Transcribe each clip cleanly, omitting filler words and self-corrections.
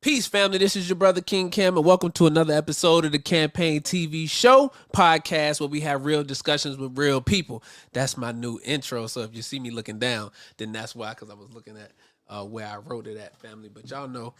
Peace, family. This is your brother King Cam, and welcome to another episode of the Campaign TV show podcast where we have real discussions with real people. That's my new intro. So if you see me looking down, then that's why, because I was looking at where I wrote it at, family. But y'all know,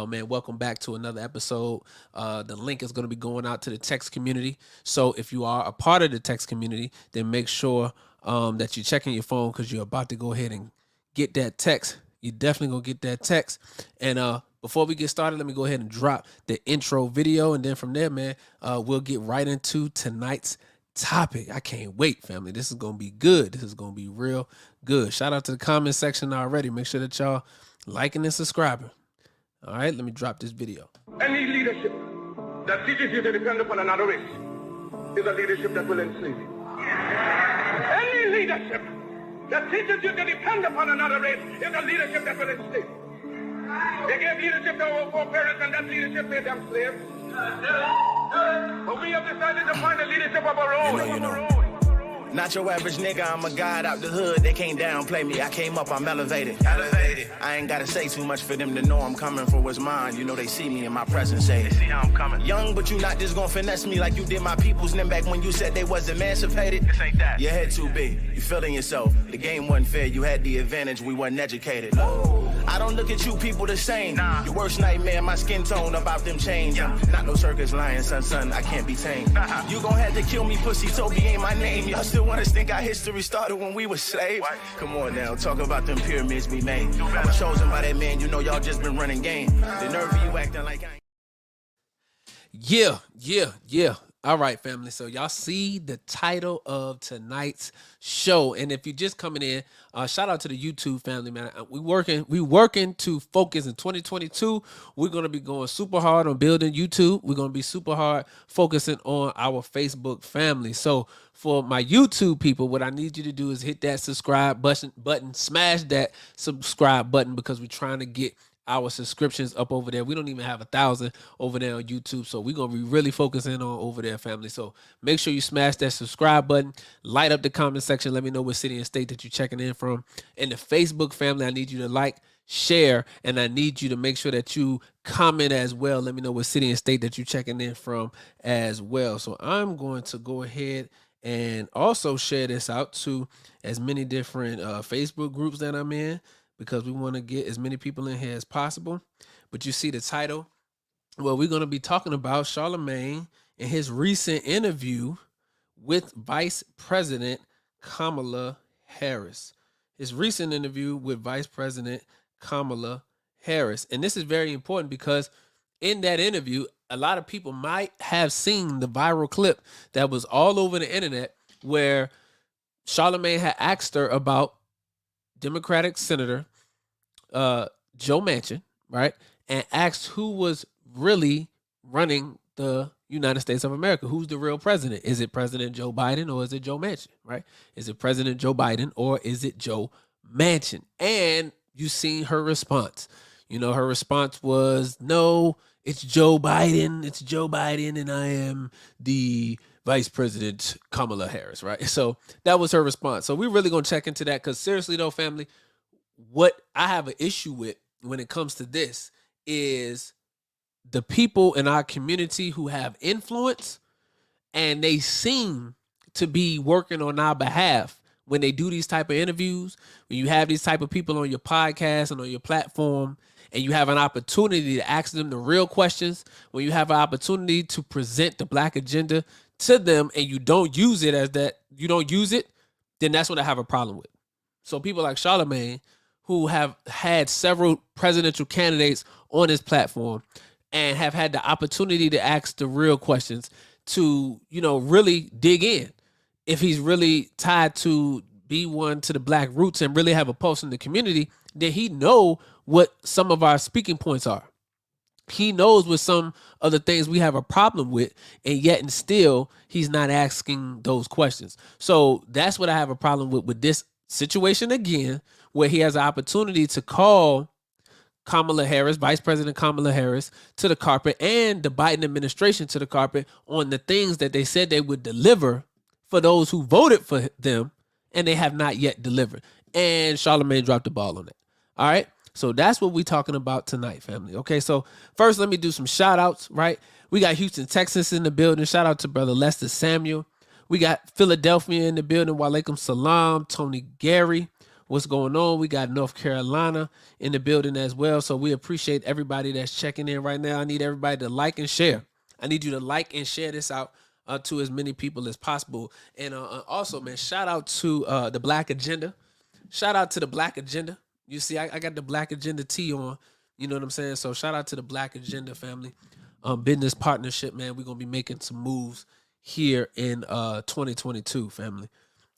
man, welcome back to another episode. The link is going to be going out to the text community. So if you are a part of the text community, then make sure that you're checking your phone because you're about to go ahead and get that text. You're definitely going to get that text. And before we get started, let me go ahead and drop the intro video. And then from there, man, we'll get right into tonight's topic. I can't wait, family. This is going to be good. This is going to be real good. Shout out to the comment section already. Make sure that y'all liking and subscribing. All right, let me drop this video. Any leadership that teaches you to depend upon another race is a leadership that will enslave you. Any leadership that teaches you to depend upon another race is a leadership that will enslave you. They gave leadership to our foreparents, and that leadership made them slaves. But we have decided to find a leadership of our own. Not your average nigga, I'm a god out the hood. They can't downplay me, I came up, I'm elevated. I ain't gotta say too much for them to know I'm coming for what's mine. You know they see me in my presence, say they see how I'm coming. Young, but you not just gonna finesse me like you did my peoples. Then back when you said they was emancipated. This ain't that. Your head too big, you feeling yourself. The game wasn't fair, you had the advantage, we wasn't educated. I don't look at you people the same. Nah. Your worst nightmare, my skin tone about them chains. Yeah. Not no circus lion, son, I can't be tamed. You gon' have to kill me, pussy, Toby ain't my name. Y'all still want us think our history started when we were slaves? What? Come on now, talk about them pyramids we made. I was chosen by that man, you know y'all just been running game. The nerve of you acting like I ain't. Yeah. All right, family. So y'all see the title of tonight's show, and if you're just coming in, shout out to the YouTube family, man. We working to focus in 2022. We're gonna be going super hard on building YouTube. We're gonna be super hard focusing on our Facebook family. So for my YouTube people, what I need you to do is hit that subscribe button, smash that subscribe button, because we're trying to get our subscriptions up over there. We don't even have 1,000 over there on YouTube, so we're gonna be really focusing on over there, family. So make sure you smash that subscribe button, light up the comment section, let me know what city and state that you're checking in from. And the Facebook family, I need you to like, share, and I need you to make sure that you comment as well. Let me know what city and state that you're checking in from as well. So I'm going to go ahead and also share this out to as many different Facebook groups that I'm in, because we want to get as many people in here as possible. But you see the title. Well, we're going to be talking about Charlamagne and his recent interview with Vice President Kamala Harris. His recent interview with Vice President Kamala Harris. And this is very important because in that interview, a lot of people might have seen the viral clip that was all over the internet where Charlamagne had asked her about Democratic Senator Joe Manchin, right? And asked who was really running the United States of America. Who's the real president? Is it President Joe Biden or is it Joe Manchin, right? Is it President Joe Biden or is it Joe Manchin? And you seen her response. You know, her response was, no, it's Joe Biden. It's Joe Biden, and I am the Vice President Kamala Harris, right? So that was her response. So we're really going to check into that, because seriously though, family, what I have an issue with when it comes to this is the people in our community who have influence, and they seem to be working on our behalf when they do these type of interviews, when you have these type of people on your podcast and on your platform, and you have an opportunity to ask them the real questions, when you have an opportunity to present the Black agenda to them and you don't use it as that, then that's what I have a problem with. So people like Charlamagne, who have had several presidential candidates on his platform and have had the opportunity to ask the real questions, to, really dig in. If he's really tied to be one to the Black roots and really have a pulse in the community, then he know what some of our speaking points are. He knows what some of the things we have a problem with, and yet and still he's not asking those questions. So that's what I have a problem with this situation again, where he has an opportunity to call Kamala Harris, Vice President Kamala Harris, to the carpet, and the Biden administration to the carpet on the things that they said they would deliver for those who voted for them, and they have not yet delivered. And Charlamagne dropped the ball on that. All right. So that's what we're talking about tonight, family. Okay, so first let me do some shout outs, right? We got Houston, Texas in the building. Shout out to brother Lester Samuel. We got Philadelphia in the building. Walaikum salam. Tony Gary. What's going on? We got North Carolina in the building as well. So we appreciate everybody that's checking in right now. I need everybody to like and share. I need you to like and share this out to as many people as possible. And also, man, shout out to the Black Agenda. Shout out to the Black Agenda. You see, I got the Black Agenda tee on. You know what I'm saying? So shout out to the Black Agenda family. Business partnership, man. We're going to be making some moves here in 2022, family.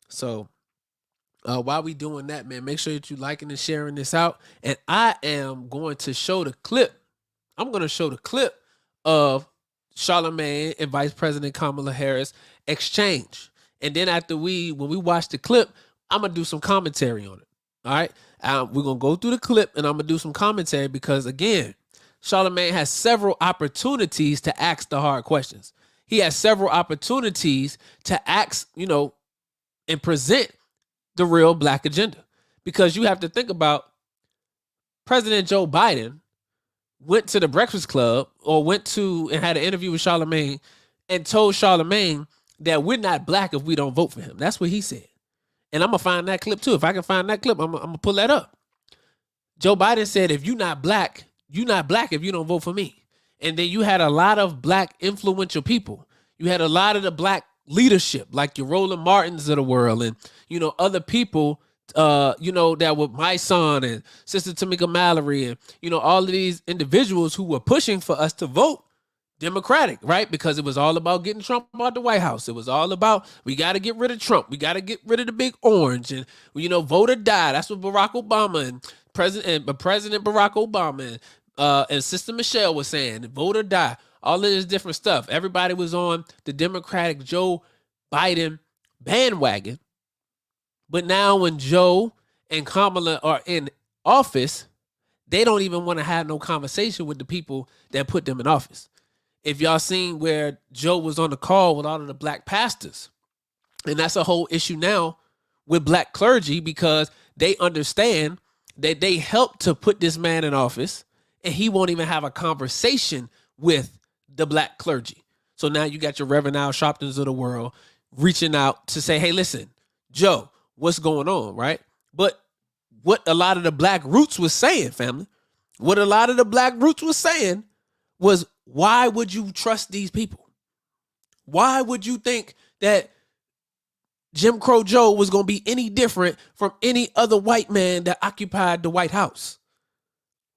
So while we doing that, man, make sure that you liking and sharing this out. And I am going to show the clip. I'm going to show the clip of Charlamagne and Vice President Kamala Harris exchange. And then when we watch the clip, I'm going to do some commentary on it. All right. We're going to go through the clip and I'm going to do some commentary because, again, Charlamagne has several opportunities to ask the hard questions. He has several opportunities to ask, and present the real Black agenda. Because you have to think about President Joe Biden went to the Breakfast Club or went to and had an interview with Charlamagne and told Charlamagne that we're not black if we don't vote for him. That's what he said. And I'm going to find that clip too. If I can find that clip, I'm going to pull that up. Joe Biden said, if you're not black if you don't vote for me. And then you had a lot of black influential people. You had a lot of the black leadership, like your Roland Martins of the world and, other people, that were my son and Sister Tamika Mallory and, all of these individuals who were pushing for us to vote Democratic, right? Because it was all about getting Trump out the White House. It was all about, we got to get rid of Trump. We got to get rid of the big orange and, vote or die. That's what Barack Obama and President Barack Obama and Sister Michelle was saying, vote or die. All of this different stuff. Everybody was on the Democratic Joe Biden bandwagon. But now when Joe and Kamala are in office, they don't even want to have no conversation with the people that put them in office. If y'all seen where Joe was on the call with all of the black pastors, and that's a whole issue now with black clergy because they understand that they helped to put this man in office and he won't even have a conversation with the black clergy. So now you got your Reverend Al Sharptons of the world reaching out to say, hey, listen, Joe, what's going on, right? But what a lot of the black roots was saying, family, what a lot of the black roots was saying was, why would you trust these people? Why would you think that Jim Crow Joe was going to be any different from any other white man that occupied the White House?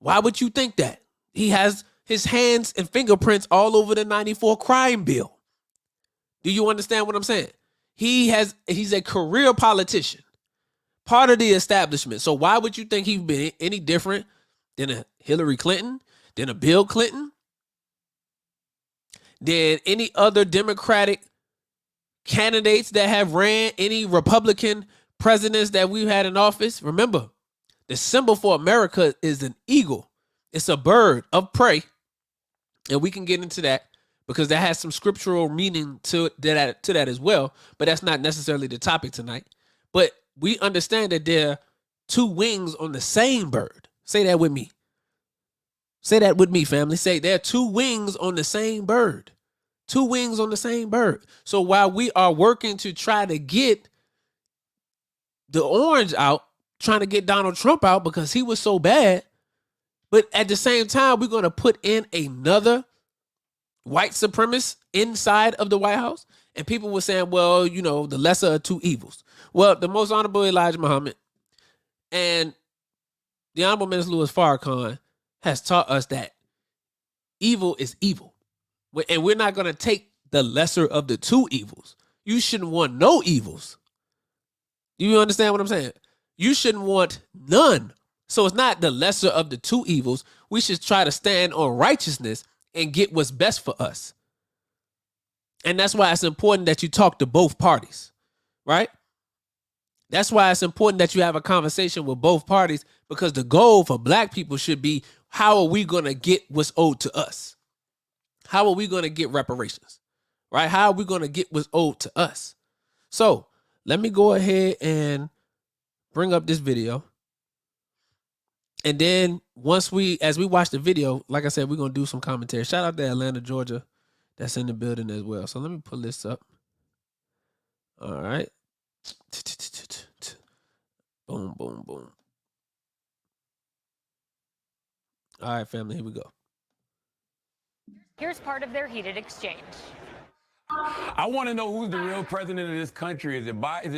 Why would you think that? He has his hands and fingerprints all over the 94 crime bill. Do you understand what I'm saying? He's a career politician, part of the establishment. So why would you think he'd be any different than a Hillary Clinton, than a Bill Clinton, than any other Democratic candidates that have ran, any Republican presidents that we've had in office? Remember, the symbol for America is an eagle. It's a bird of prey. And we can get into that because that has some scriptural meaning to that as well. But that's not necessarily the topic tonight. But we understand that there are two wings on the same bird. Say that with me. Say that with me, family. Say there are two wings on the same bird. Two wings on the same bird. So while we are working to try to get the orange out, trying to get Donald Trump out because he was so bad, but at the same time, we're going to put in another white supremacist inside of the White House. And people were saying, well, the lesser of two evils. Well, the most honorable Elijah Muhammad and the honorable Minister Louis Farrakhan has taught us that evil is evil. And we're not going to take the lesser of the two evils. You shouldn't want no evils. Do you understand what I'm saying? You shouldn't want none. So it's not the lesser of the two evils. We should try to stand on righteousness and get what's best for us. And that's why it's important that you talk to both parties, right? That's why it's important that you have a conversation with both parties, because the goal for black people should be, how are we going to get what's owed to us? How are we going to get reparations, right? How are we going to get what's owed to us? So let me go ahead and bring up this video. And then as we watch the video, like I said, we're gonna do some commentary. Shout out to Atlanta, Georgia, that's in the building as well. So let me pull this up. All right. Boom, boom, boom. All right, family, here we go. Here's part of their heated exchange. I want to know who's the real president of this country. Is it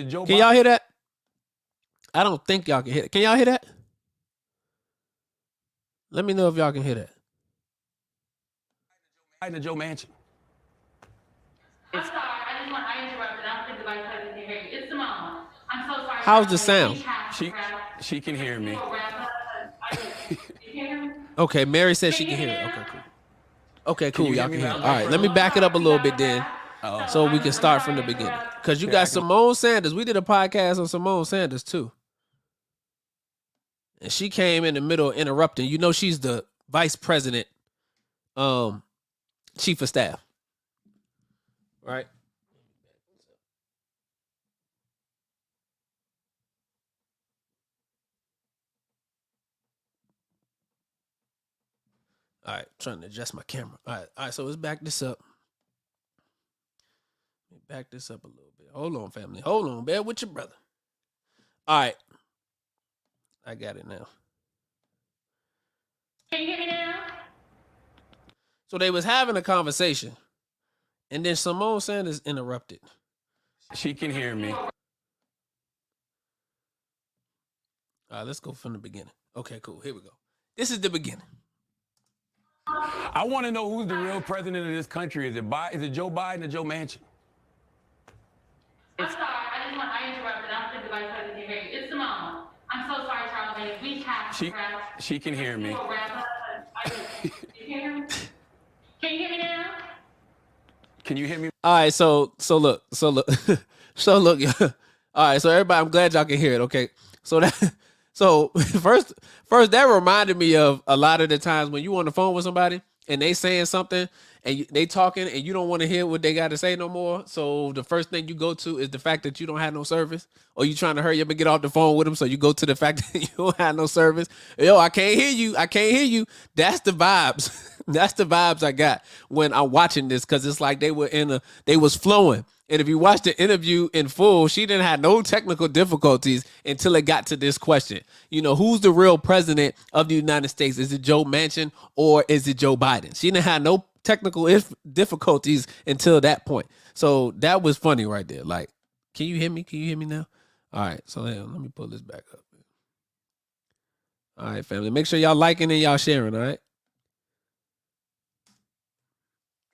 Joe Biden? Can y'all hear that? I don't think y'all can hear it. Can y'all hear that? Let me know if y'all can hear that. Biden or Joe Manchin? I'm sorry, I interrupted. I don't think the vice president can hear you. It's Simone. I'm so sorry. How's the sound? She can hear me. Okay, Mary says she can hear it. Okay, cool. Okay, cool. Y'all can hear it. now? All right, let me back it up a little bit then, so we can start from the beginning. Because you got Simone Sanders. We did a podcast on Simone Sanders too, and she came in the middle interrupting. You know, she's the vice president, chief of staff, right? All right, trying to adjust my camera. All right, so let's back this up. Let me back this up a little bit. Hold on, family. Hold on, bear with your brother. All right. I got it now. Can you hear me now? So they was having a conversation, and then Simone Sanders interrupted. She can hear me. All right, let's go from the beginning. Okay, cool. Here we go. This is the beginning. I want to know who's the real president of this country. Is it Joe Biden or Joe Manchin? I'm sorry, I interrupted. I don't think the vice president can hear you. It's Simone. I'm so sorry, Charlamagne. We have to wrap. She can hear me. You can hear me? Can you hear me now? Can you hear me? All right, so look. All right, so everybody, I'm glad y'all can hear it. Okay, so first that reminded me of a lot of the times when you on the phone with somebody and they saying something and they talking and you don't want to hear what they got to say no more. So the first thing you go to is the fact that you don't have no service, or you trying to hurry up and get off the phone with them. So you go to the fact that you don't have no service. Yo, I can't hear you. That's the vibes. That's the vibes I got when I'm watching this, because it's like they was flowing. And if you watch the interview in full, she didn't have no technical difficulties until it got to this question. You know, who's the real president of the United States? Is it Joe Manchin or is it Joe Biden? She didn't have no technical difficulties until that point. So that was funny right there. Like, can you hear me? Can you hear me now? All right. So let me pull this back up. All right, family. Make sure y'all liking and y'all sharing, all right?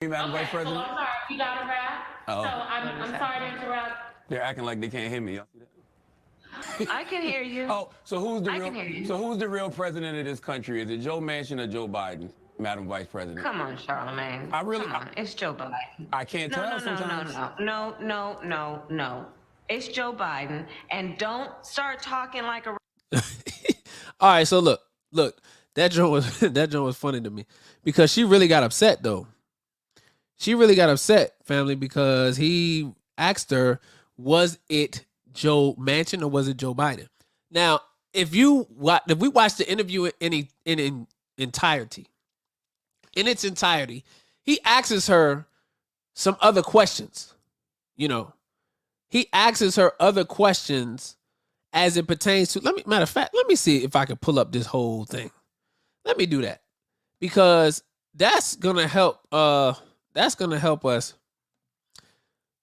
Madam Vice President? So I'm sorry, you got to wrap. Oh. So I'm sorry to interrupt. They're acting like they can't hear me. Y'all see that? I can hear you. Oh, so who's I can hear you. the real president of this country? Is it Joe Manchin or Joe Biden, Madam Vice President? Come on, Charlamagne. Come on. It's Joe Biden. I can't tell sometimes. No. It's Joe Biden. And don't start talking like a... All right, so look. That joint was funny to me because she really got upset though. She really got upset, family, because he asked her, was it Joe Manchin or was it Joe Biden? Now, if we watch the interview in its entirety, he asks her some other questions. You know, he asks her other questions as it pertains to, matter of fact, let me see if I can pull up this whole thing. Let me do that, because that's gonna help us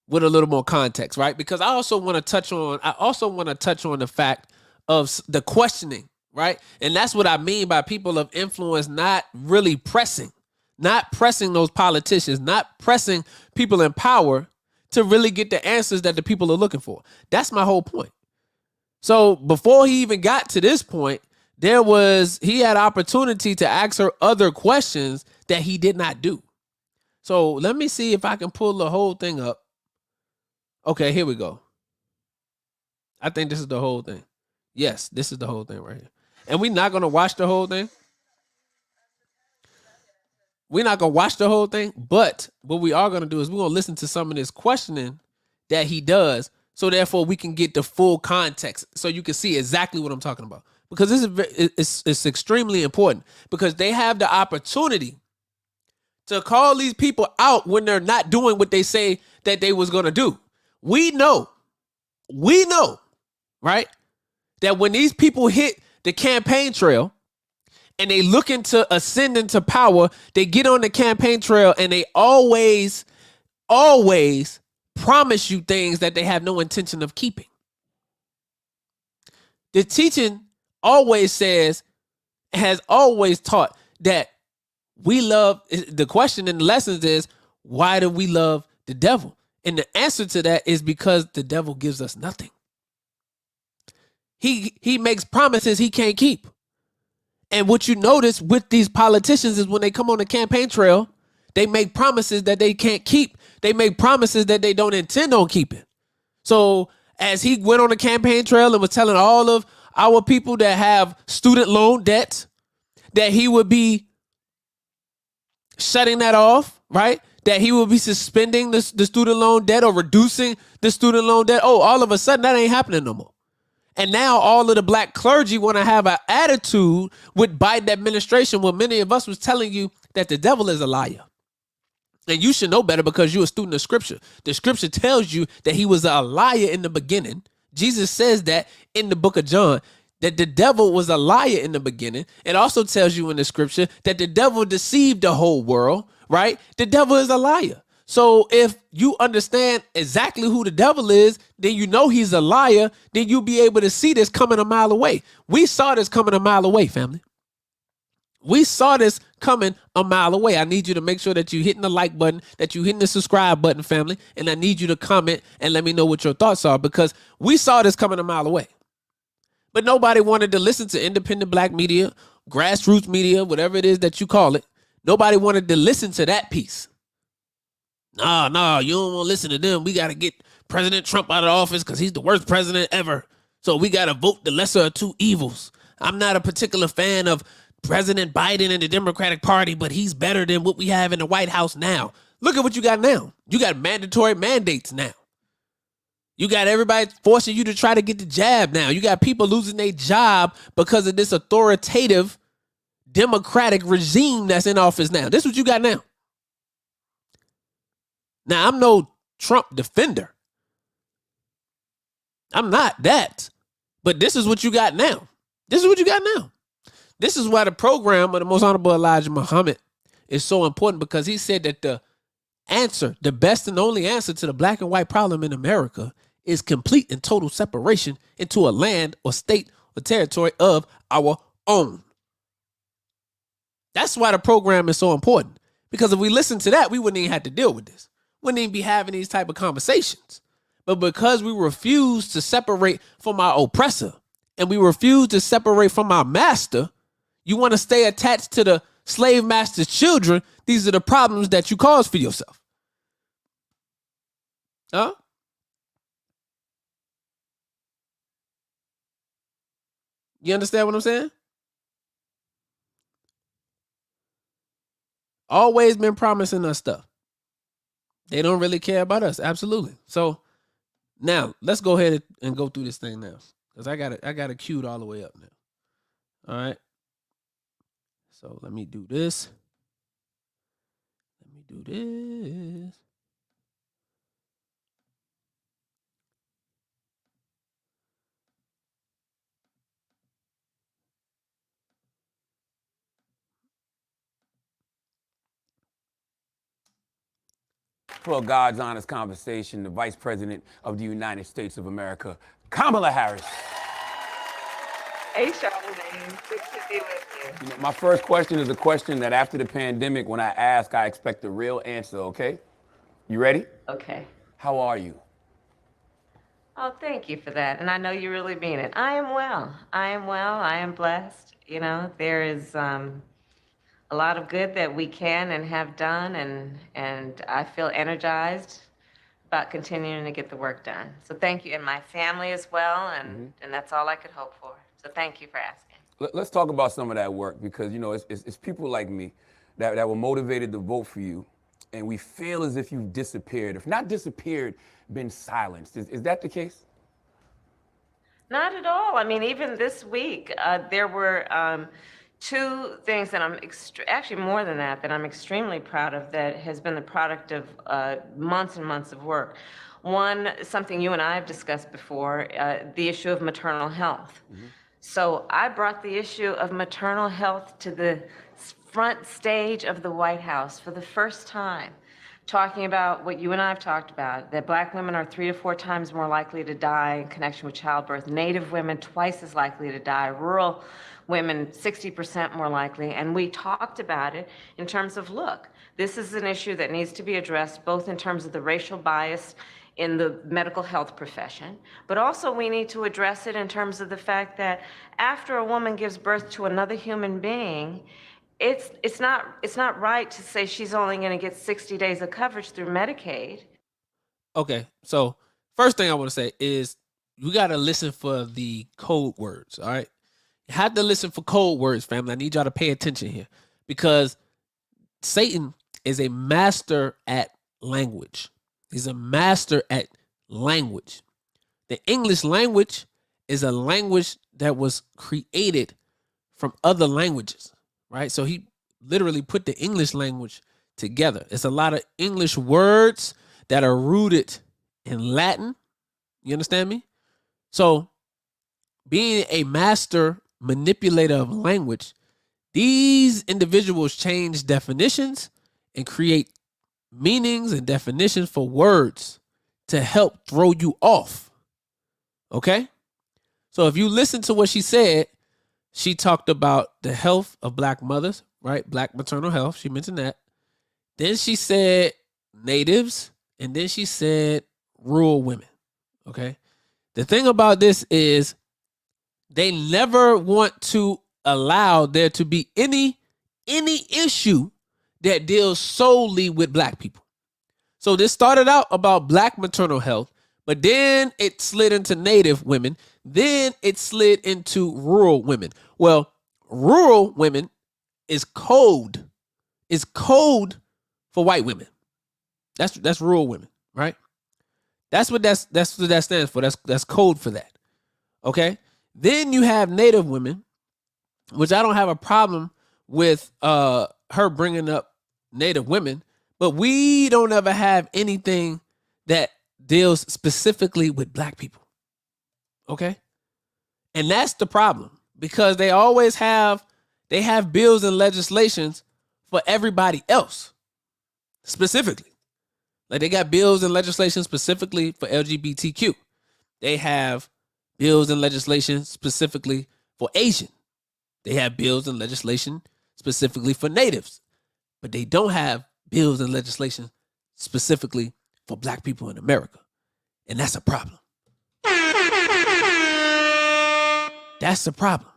with a little more context, right? Because I also want to touch on the fact of the questioning, right? And that's what I mean by people of influence not really pressing those politicians, not pressing people in power to really get the answers that the people are looking for. That's my whole point. So before he even got to this point, he had opportunity to ask her other questions that he did not do. So let me see if I can pull the whole thing up. Okay, here we go. I think this is the whole thing. Yes, this is the whole thing right here. And we're not going to watch the whole thing. But what we are going to do is we're going to listen to some of this questioning that he does so therefore we can get the full context, so you can see exactly what I'm talking about. Because this is it's extremely important, because they have the opportunity to call these people out when they're not doing what they say that they was gonna do. We know, right, that when these people hit the campaign trail and they looking to ascend into power, they get on the campaign trail and they always promise you things that they have no intention of keeping. The teaching always has always taught that we love, the question in the lessons is, why do we love the devil? And the answer to that is because the devil gives us nothing. He makes promises he can't keep. And what you notice with these politicians is when they come on the campaign trail, they make promises that they can't keep. They make promises that they don't intend on keeping. So as he went on the campaign trail and was telling all of our people that have student loan debt that he would be shutting that off, right? That he will be suspending the student loan debt or reducing the student loan debt. Oh, all of a sudden that ain't happening no more. And now all of the black clergy want to have an attitude with Biden administration, when many of us was telling you that the devil is a liar. And you should know better because you're a student of scripture. The scripture tells you that he was a liar in the beginning. Jesus says that in the book of John, that the devil was a liar in the beginning. It also tells you in the scripture that the devil deceived the whole world, right? The devil is a liar. So if you understand exactly who the devil is, then you know he's a liar, then you'll be able to see this coming a mile away. We saw this coming a mile away, family. We saw this coming a mile away. I need you to make sure that you're hitting the like button, that you're hitting the subscribe button, family, and I need you to comment and let me know what your thoughts are, because we saw this coming a mile away. But nobody wanted to listen to independent black media, grassroots media, whatever it is that you call it. Nobody wanted to listen to that piece. No, you don't want to listen to them. We got to get President Trump out of office because he's the worst president ever. So we got to vote the lesser of two evils. I'm not a particular fan of President Biden and the Democratic Party, but he's better than what we have in the White House now. Look at what you got now. You got mandatory mandates now. You got everybody forcing you to try to get the jab now. You got people losing their job because of this authoritative Democratic regime that's in office now. This is what you got now. Now, I'm no Trump defender. I'm not that. But this is what you got now. This is what you got now. This is why the program of the Most Honorable Elijah Muhammad is so important, because he said that the answer, the best and only answer to the black and white problem in America is complete and total separation into a land or state or territory of our own. That's why the program is so important, because if we listen to that, we wouldn't even have to deal with this. Wouldn't even be having these type of conversations. But because we refuse to separate from our oppressor and we refuse to separate from our master, you want to stay attached to the slave master's children. These are the problems that you cause for yourself. Huh? You understand what I'm saying? Always been promising us stuff. They don't really care about us. Absolutely. So now let's go ahead and go through this thing now, because I got it queued all the way up now. All right. So let me do this. Let me do this. For a God's honest conversation, the Vice President of the United States of America, Kamala Harris. Hey, Charlamagne. Good to be with you. My first question is a question that after the pandemic, when I ask, I expect a real answer, okay? You ready? Okay. How are you? Oh, thank you for that. And I know you really mean it. I am well. I am well. I am blessed. You know, there is a lot of good that we can and have done, and I feel energized about continuing to get the work done. So thank you, and my family as well, and that's all I could hope for. So thank you for asking. Let's talk about some of that work, because, you know, it's people like me that were motivated to vote for you and we feel as if you've disappeared. If not disappeared, been silenced. Is that the case? Not at all. I mean, even this week, there were two things that actually more than that I'm extremely proud of that has been the product of months and months of work. One, something you and I have discussed before, the issue of maternal health. Mm-hmm. So I brought the issue of maternal health to the front stage of the White House for the first time, talking about what you and I have talked about, that Black women are 3 to 4 times more likely to die in connection with childbirth, Native women twice as likely to die, rural women 60% more likely, and we talked about it in terms of, look, this is an issue that needs to be addressed both in terms of the racial bias in the medical health profession, but also we need to address it in terms of the fact that after a woman gives birth to another human being, it's not right to say she's only going to get 60 days of coverage through Medicaid. Okay, so first thing I want to say is you got to listen for the code words, all right? You have to listen for code words, family. I need y'all to pay attention here because Satan is a master at language. He's a master at language. The English language is a language that was created from other languages, right? So he literally put the English language together. It's a lot of English words that are rooted in Latin. You understand me? So being a master manipulator of language, these individuals change definitions and create meanings and definitions for words to help throw you off. Okay? So if you listen to what she said, she talked about the health of Black mothers, right? Black maternal health. She mentioned that. Then she said natives, and then she said rural women. Okay? The thing about this is they never want to allow there to be any issue that deals solely with Black people. So this started out about Black maternal health, but then it slid into Native women. Then it slid into rural women. Well, rural women is code. Is code for white women. That's rural women, right? That's what that stands for. That's code for that. Okay? Then you have Native women, which I don't have a problem with her bringing up Native women, but we don't ever have anything that deals specifically with Black people. Okay? And that's the problem because they always have bills and legislations for everybody else specifically. Like they got bills and legislation specifically for LGBTQ. They have bills and legislation specifically for Asian. They have bills and legislation specifically for natives. But they don't have bills and legislation specifically for Black people in America. And that's a problem. That's the problem.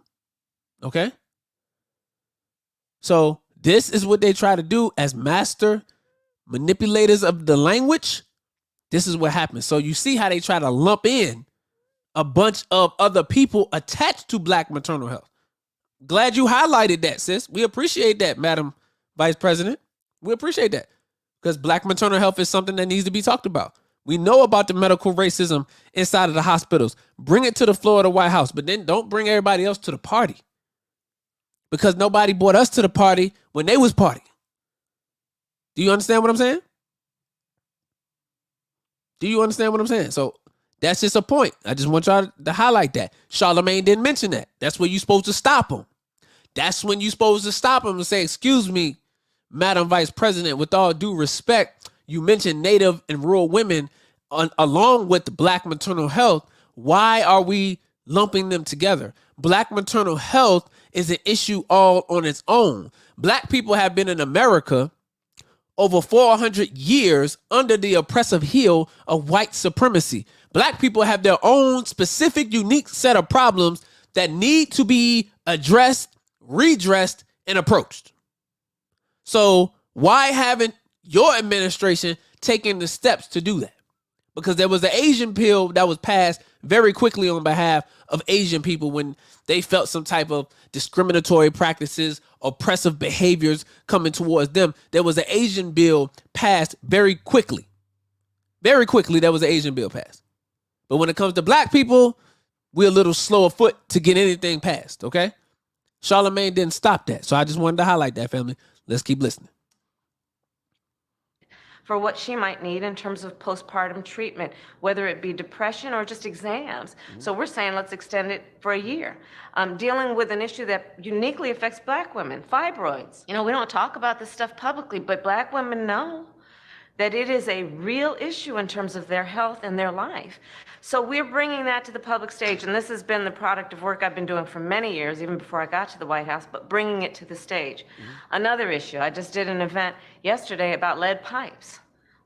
Okay? So this is what they try to do as master manipulators of the language. This is what happens. So you see how they try to lump in a bunch of other people attached to Black maternal health. Glad you highlighted that, sis. We appreciate that, Madam Vice President. We appreciate that because Black maternal health is something that needs to be talked about. We know about the medical racism inside of the hospitals. Bring it to the floor of the White House, but then don't bring everybody else to the party because nobody brought us to the party when they was partying. Do you understand what I'm saying? Do you understand what I'm saying? So that's just a point. I just want y'all to highlight that. Charlamagne didn't mention that. That's where you're supposed to stop him. That's when you're supposed to stop him and say, excuse me, Madam Vice President, with all due respect, you mentioned Native and rural women along with Black maternal health. Why are we lumping them together? Black maternal health is an issue all on its own. Black people have been in America over 400 years under the oppressive heel of white supremacy. Black people have their own specific, unique set of problems that need to be addressed, redressed, and approached. So why haven't your administration taken the steps to do that? Because there was an Asian bill that was passed very quickly on behalf of Asian people when they felt some type of discriminatory practices, oppressive behaviors coming towards them. There was an Asian bill passed very quickly. Very quickly, there was an Asian bill passed. But when it comes to black people, we're a little slow of foot to get anything passed, okay? Charlamagne didn't stop that. So I just wanted to highlight that, family. Let's keep listening. For what she might need in terms of postpartum treatment, whether it be depression or just exams. So we're saying let's extend it for a year. Dealing with an issue that uniquely affects black women, fibroids. You know, we don't talk about this stuff publicly, but black women know that it is a real issue in terms of their health and their life. So we're bringing that to the public stage, and this has been the product of work I've been doing for many years, even before I got to the White House, but bringing it to the stage. Another issue, I just did an event yesterday about lead pipes.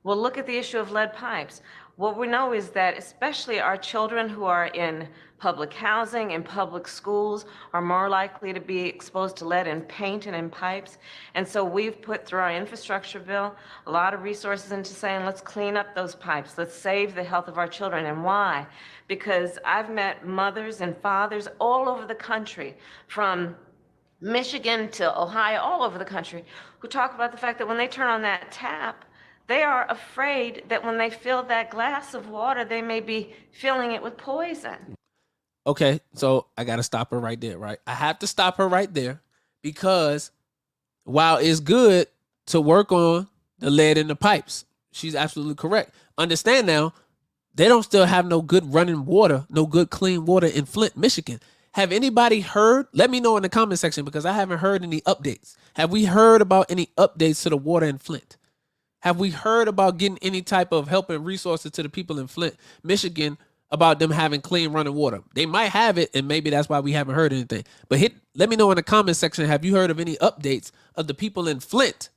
Well, look at the issue of lead pipes. What we know is that especially our children who are in public housing and public schools are more likely to be exposed to lead in paint and in pipes. And so we've put through our infrastructure bill a lot of resources into saying, let's clean up those pipes. Let's save the health of our children. And why? Because I've met mothers and fathers all over the country, from Michigan to Ohio, all over the country, who talk about the fact that when they turn on that tap, they are afraid that when they fill that glass of water, they may be filling it with poison. Okay, so I got to stop her right there, right? I have to stop her right there because while it's good to work on the lead in the pipes, she's absolutely correct. Understand now, they don't still have no good running water, no good clean water in Flint, Michigan. Have anybody heard? Let me know in the comment section because I haven't heard any updates. Have we heard about any updates to the water in Flint? Have we heard about getting any type of help and resources to the people in Flint, Michigan, about them having clean running water? They might have it, and maybe that's why we haven't heard anything. But let me know in the comment section, have you heard of any updates of the people in Flint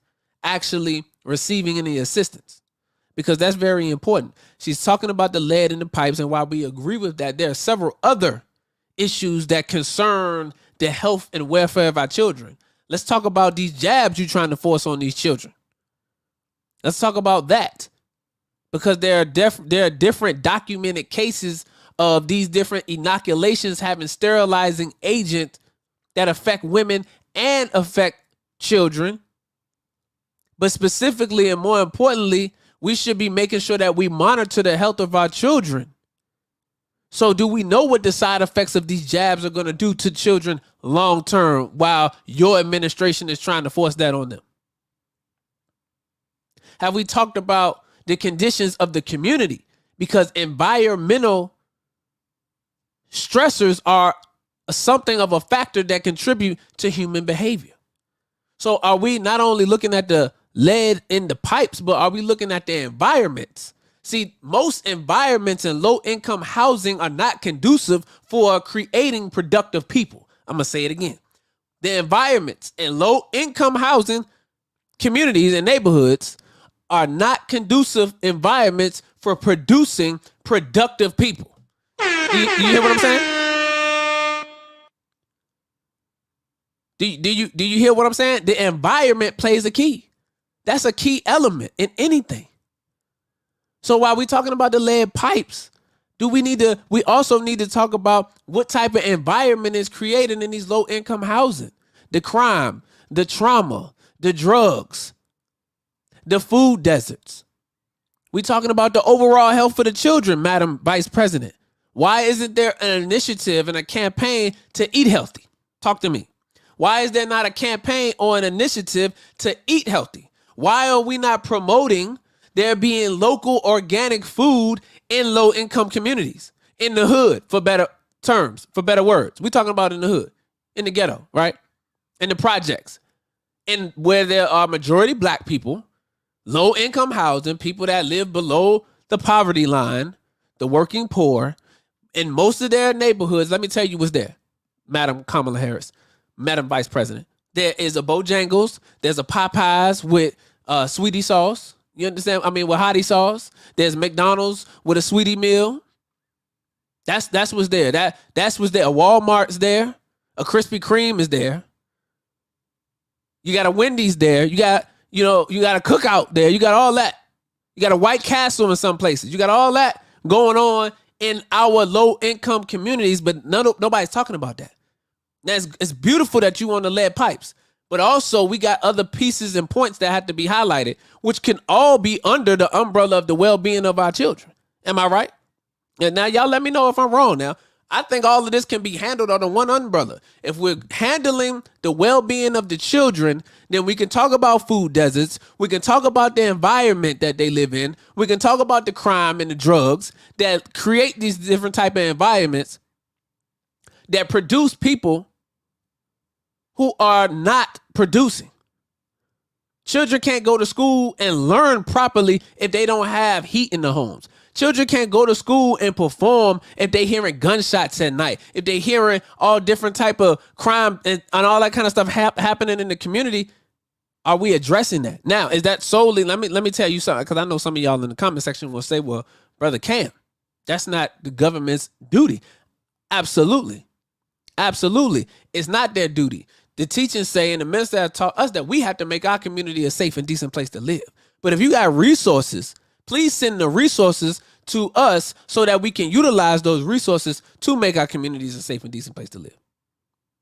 actually receiving any assistance? Because that's very important. She's talking about the lead in the pipes, and while we agree with that, there are several other issues that concern the health and welfare of our children. Let's talk about these jabs you're trying to force on these children. Let's talk about that, because there are different documented cases of these different inoculations having sterilizing agent that affect women and affect children. But specifically and more importantly, we should be making sure that we monitor the health of our children. So do we know what the side effects of these jabs are going to do to children long term while your administration is trying to force that on them? Have we talked about the conditions of the community? Because environmental stressors are something of a factor that contribute to human behavior. So are we not only looking at the lead in the pipes, but are we looking at the environments? See, most environments in low-income housing are not conducive for creating productive people. I'm going to say it again. The environments in low-income housing communities and neighborhoods are not conducive environments for producing productive people. Do you hear what I'm saying? Do you hear what I'm saying? The environment plays a key. That's a key element in anything. So while we're talking about the lead pipes, we also need to talk about what type of environment is created in these low income housing. The crime, the trauma, the drugs, the food deserts. We're talking about the overall health for the children, Madam Vice President. Why isn't there an initiative and a campaign to eat healthy? Talk to me. Why is there not a campaign or an initiative to eat healthy? Why are we not promoting there being local organic food in low-income communities, in the hood, for better terms, for better words? We're talking about in the hood, in the ghetto, right? In the projects, in where there are majority black people, low-income housing, people that live below the poverty line, the working poor. In most of their neighborhoods, let me tell you what's there, Madam Kamala Harris, Madam Vice President. There is a Bojangles, there's a Popeyes with sweetie sauce. You understand? I mean, with hottie sauce. There's McDonald's with a sweetie meal. That's what's there. That's what's there. A Walmart's there. A Krispy Kreme is there. You got a Wendy's there. You got a Cookout there. You got all that. You got a White Castle in some places. You got all that going on in our low income communities, but nobody's talking about that. Now, it's beautiful that you want the lead pipes, but also we got other pieces and points that have to be highlighted, which can all be under the umbrella of the well-being of our children. Am I right? And now y'all let me know if I'm wrong. Now, I think all of this can be handled under one umbrella. If we're handling the well-being of the children, then we can talk about food deserts. We can talk about the environment that they live in. We can talk about the crime and the drugs that create these different type of environments that produce people who are not producing. Children can't go to school and learn properly if they don't have heat in the homes. Children can't go to school and perform if they hearing gunshots at night, if they hearing all different type of crime and all that kind of stuff happening in the community. Are we addressing that? Now, is that solely, let me tell you something, because I know some of y'all in the comment section will say, well, Brother Cam, that's not the government's duty. Absolutely. Absolutely. It's not their duty. The teachings say, and the minister have taught us that we have to make our community a safe and decent place to live. But if you got resources, please send the resources to us so that we can utilize those resources to make our communities a safe and decent place to live.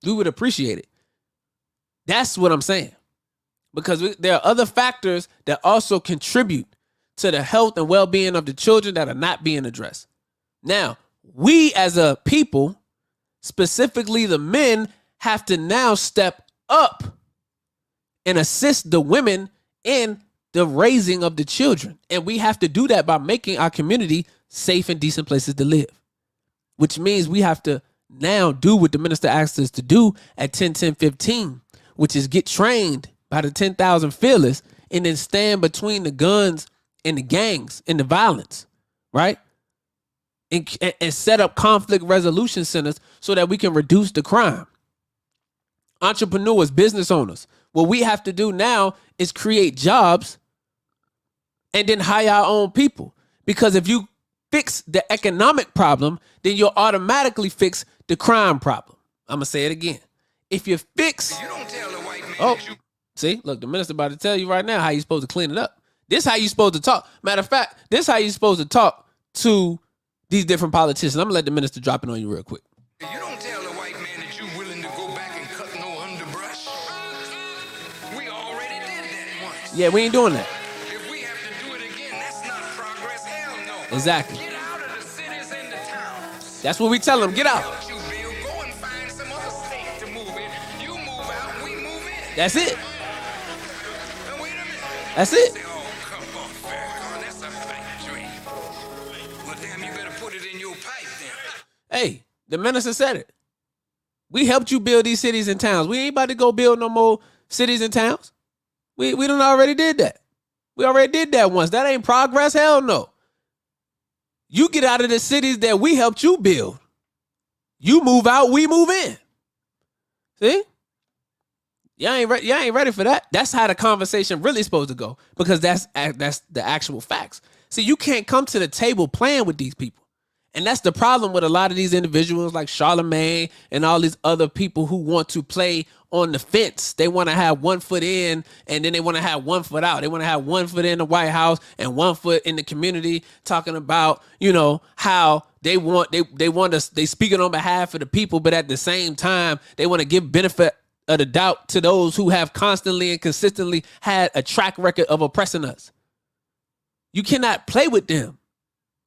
We would appreciate it. That's what I'm saying. Because there are other factors that also contribute to the health and well-being of the children that are not being addressed. Now, we as a people, specifically the men, have to now step up and assist the women in the raising of the children. And we have to do that by making our community safe and decent places to live, which means we have to now do what the minister asked us to do at 10-10-15, which is get trained by the 10,000 fearless and then stand between the guns and the gangs and the violence, right? And set up conflict resolution centers so that we can reduce the crime. Entrepreneurs, business owners, what we have to do now is create jobs and then hire our own people. Because if you fix the economic problem, then you'll automatically fix the crime problem. I'm going to say it again. If you fix... You don't tell the white man oh, that you... see, look, the minister about to tell you right now how you're supposed to clean it up. This how you're supposed to talk. Matter of fact, this how you're supposed to talk to these different politicians. I'm going to let the minister drop it on you real quick. You don't tell the white man that you're willing to go back and cut no underbrush. We already did that once. Yeah, we ain't doing that. If we have to do it again, that's not progress. Hell no. Exactly. Get out of the cities and the towns. That's what we tell them. Get out. Help you, Bill. Go and find some other state to move in. You move out, we move in. That's it. Now, wait a minute. That's it. Say, oh, come on, Farrakhan, that's a pipe dream. Well, damn, you better put it in your pipe then. Hey, the minister said it. We helped you build these cities and towns. We ain't about to go build no more cities and towns. We done already did that. We already did that once. That ain't progress. Hell no. You get out of the cities that we helped you build. You move out, we move in. See? Y'all ain't ready for that. That's how the conversation really supposed to go, because that's the actual facts. See, you can't come to the table playing with these people. And that's the problem with a lot of these individuals like Charlamagne and all these other people who want to play on the fence. They want to have 1 foot in and then they want to have 1 foot out. They want to have 1 foot in the White House and 1 foot in the community, talking about, you know, how they speaking on behalf of the people, but at the same time, they want to give benefit of the doubt to those who have constantly and consistently had a track record of oppressing us. You cannot play with them.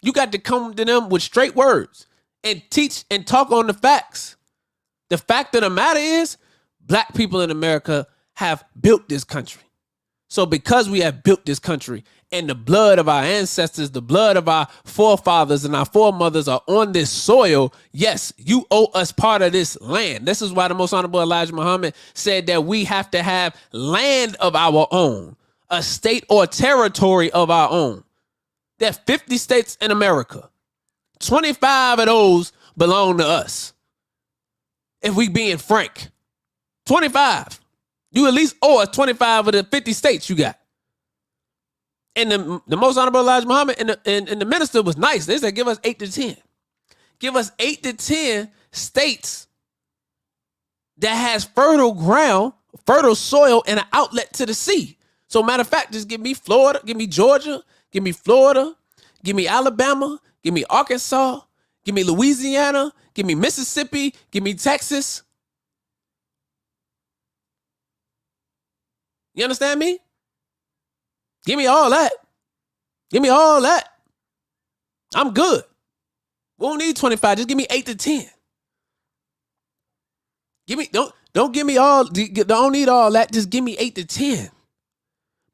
You got to come to them with straight words and teach and talk on the facts. The fact of the matter is, black people in America have built this country. So because we have built this country and the blood of our ancestors, the blood of our forefathers and our foremothers are on this soil, yes, you owe us part of this land. This is why the Most Honorable Elijah Muhammad said that we have to have land of our own, a state or territory of our own. There are 50 states in America. 25 of those belong to us. If we being frank, 25. You at least owe us 25 of the 50 states you got. And the Most Honorable Elijah Muhammad and the minister was nice. They said, give us 8 to 10. Give us 8 to 10 states that has fertile ground, fertile soil, and an outlet to the sea. So matter of fact, just give me Florida, give me Georgia, give me Florida, give me Alabama, give me Arkansas, Give me Louisiana. Give me Mississippi. Give me Texas. You understand me? Give me all that. Give me all that. I'm good. We don't need 25. Just give me 8 to 10. Give me don't give me all. Don't need all that. Just give me 8 to 10.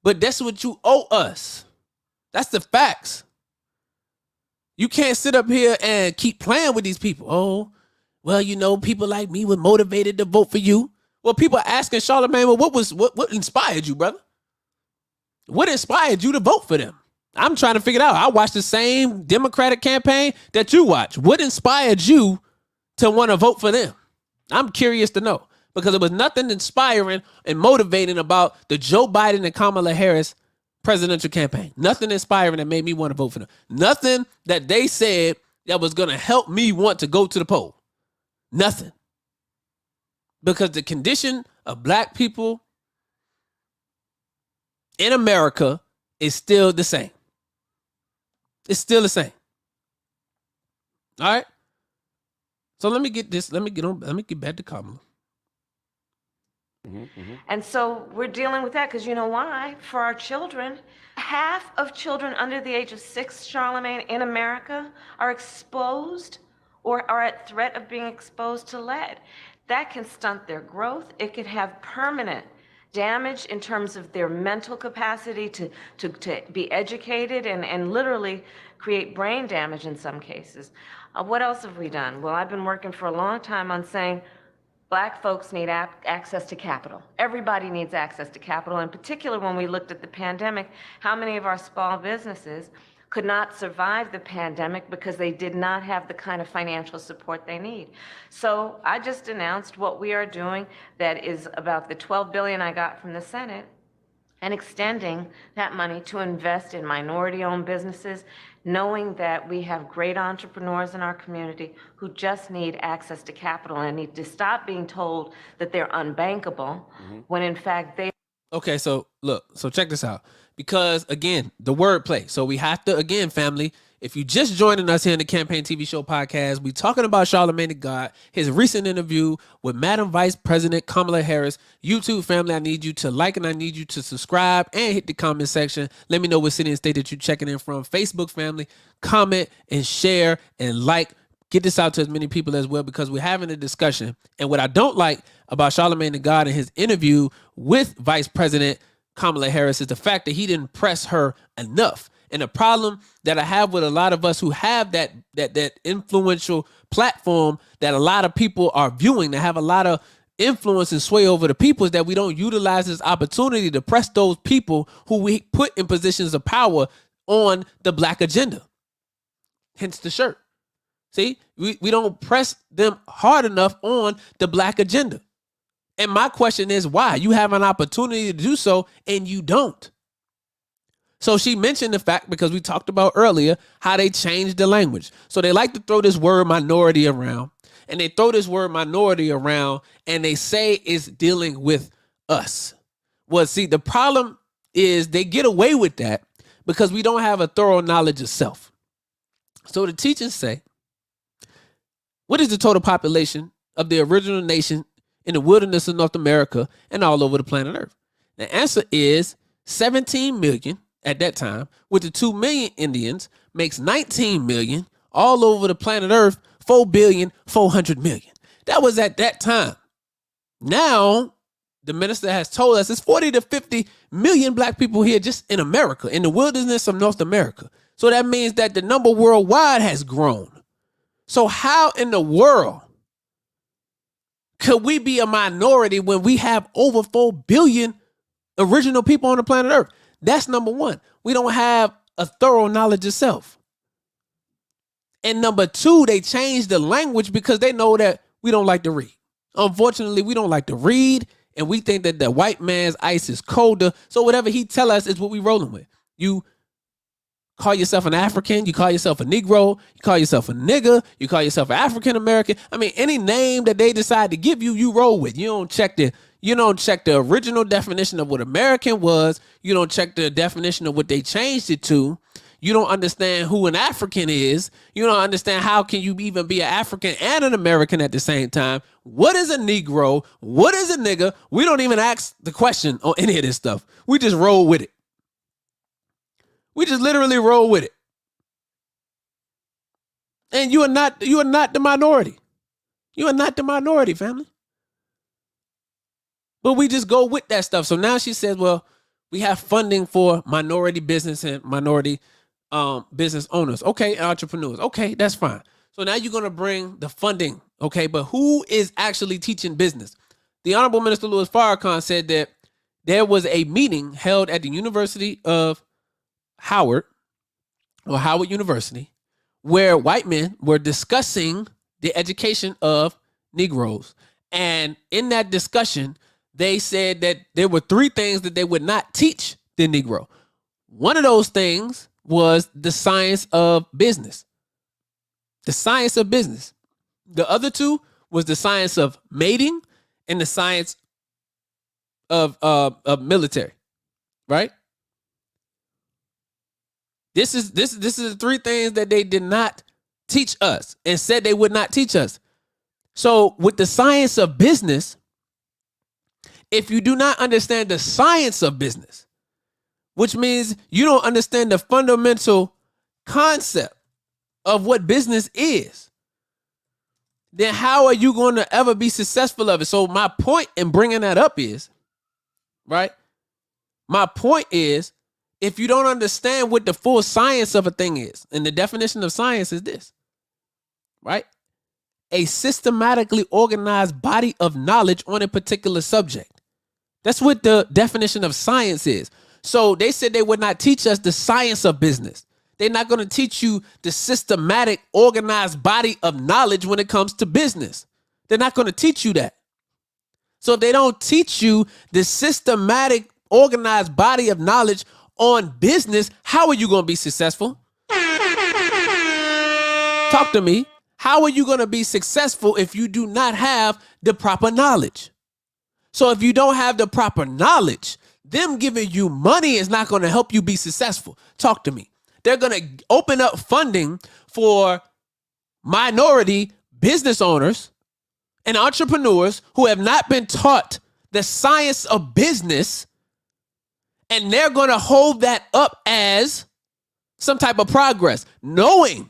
But that's what you owe us. That's the facts. You can't sit up here and keep playing with these people. Oh, well, you know, people like me were motivated to vote for you. Well, people are asking Charlamagne, well, what inspired you, brother? What inspired you to vote for them? I'm trying to figure it out. I watched the same Democratic campaign that you watch. What inspired you to want to vote for them? I'm curious to know, because it was nothing inspiring and motivating about the Joe Biden and Kamala Harris presidential campaign. Nothing inspiring that made me want to vote for them. Nothing that they said that was going to help me want to go to the poll. Nothing. Because the condition of black people in America is still the same. It's still the same. All right. So let me get this. Let me get back to Kamala. And so we're dealing with that because you know why? For our children, half of children under the age of 6, Charlamagne, in America are exposed or are at threat of being exposed to lead. That can stunt their growth. It can have permanent damage in terms of their mental capacity to be educated and literally create brain damage in some cases. What else have we done? Well, I've been working for a long time on saying Black folks need access to capital. Everybody needs access to capital. In particular, when we looked at the pandemic, how many of our small businesses could not survive the pandemic because they did not have the kind of financial support they need. So I just announced what we are doing that is about the $12 billion I got from the Senate and extending that money to invest in minority-owned businesses, knowing that we have great entrepreneurs in our community who just need access to capital and need to stop being told that they're unbankable when in fact they... Okay, so look, so check this out. Because again, the wordplay. So we have to, again, family, if you just joining us here in the Campaign TV Show podcast, we talking about Charlamagne Tha God, his recent interview with Madam Vice President Kamala Harris. YouTube family, I need you to like and I need you to subscribe and hit the comment section. Let me know what city and state that you're checking in from. Facebook family, comment and share and like. Get this out to as many people as well, because we're having a discussion. And what I don't like about Charlamagne Tha God and his interview with Vice President Kamala Harris is the fact that he didn't press her enough. And the problem that I have with a lot of us who have that influential platform that a lot of people are viewing, that have a lot of influence and sway over the people, is that we don't utilize this opportunity to press those people who we put in positions of power on the black agenda. Hence the shirt. See, we don't press them hard enough on the black agenda. And my question is, why? You have an opportunity to do so and you don't. So she mentioned the fact, because we talked about earlier how they changed the language. So they like to throw this word minority around, and they throw this word minority around and they say it's dealing with us. Well, see, the problem is they get away with that because we don't have a thorough knowledge of self. So the teachers say, what is the total population of the original nation in the wilderness of North America and all over the planet Earth? The answer is 17 million at that time, with the 2 million Indians makes 19 million all over the planet Earth, 4,400,000,000. That was at that time. Now, the minister has told us it's 40 to 50 million black people here just in America, in the wilderness of North America. So that means that the number worldwide has grown. So how in the world could we be a minority when we have over 4 billion original people on the planet Earth? That's number one. We don't have a thorough knowledge of self. And number two, they changed the language because they know that we don't like to read. Unfortunately, we don't like to read, and we think that the white man's ice is colder. So whatever he tell us is what we rolling with. You call yourself an African, you call yourself a Negro, you call yourself a nigger, you call yourself an African American. I mean, any name that they decide to give you, you roll with. You don't check the original definition of what American was. You don't check the definition of what they changed it to. You don't understand who an African is. You don't understand how can you even be an African and an American at the same time. What is a Negro? What is a nigga? We don't even ask the question on any of this stuff. We just roll with it. We just literally roll with it. And you are not the minority. You are not the minority, family. But we just go with that stuff. So now she says, well, we have funding for minority business and minority business owners. Okay, entrepreneurs. Okay, that's fine. So now you're going to bring the funding. Okay, but who is actually teaching business? The Honorable Minister Louis Farrakhan said that there was a meeting held at the University of Howard University where white men were discussing the education of Negroes. And in that discussion, they said that there were 3 things that they would not teach the Negro. One of those things was the science of business. The science of business. The other 2 was the science of mating and the science of military. Right? This is the 3 things that they did not teach us and said they would not teach us. So with the science of business, if you do not understand the science of business, which means you don't understand the fundamental concept of what business is, then how are you going to ever be successful of it? So my point in bringing that up is, right? My point is, if you don't understand what the full science of a thing is, and the definition of science is this, right? A systematically organized body of knowledge on a particular subject. That's what the definition of science is. So they said they would not teach us the science of business. They're not going to teach you the systematic, organized body of knowledge when it comes to business. They're not going to teach you that. So if they don't teach you the systematic, organized body of knowledge on business, how are you going to be successful? Talk to me. How are you going to be successful if you do not have the proper knowledge? So if you don't have the proper knowledge, them giving you money is not going to help you be successful. Talk to me. They're going to open up funding for minority business owners and entrepreneurs who have not been taught the science of business, and they're going to hold that up as some type of progress, knowing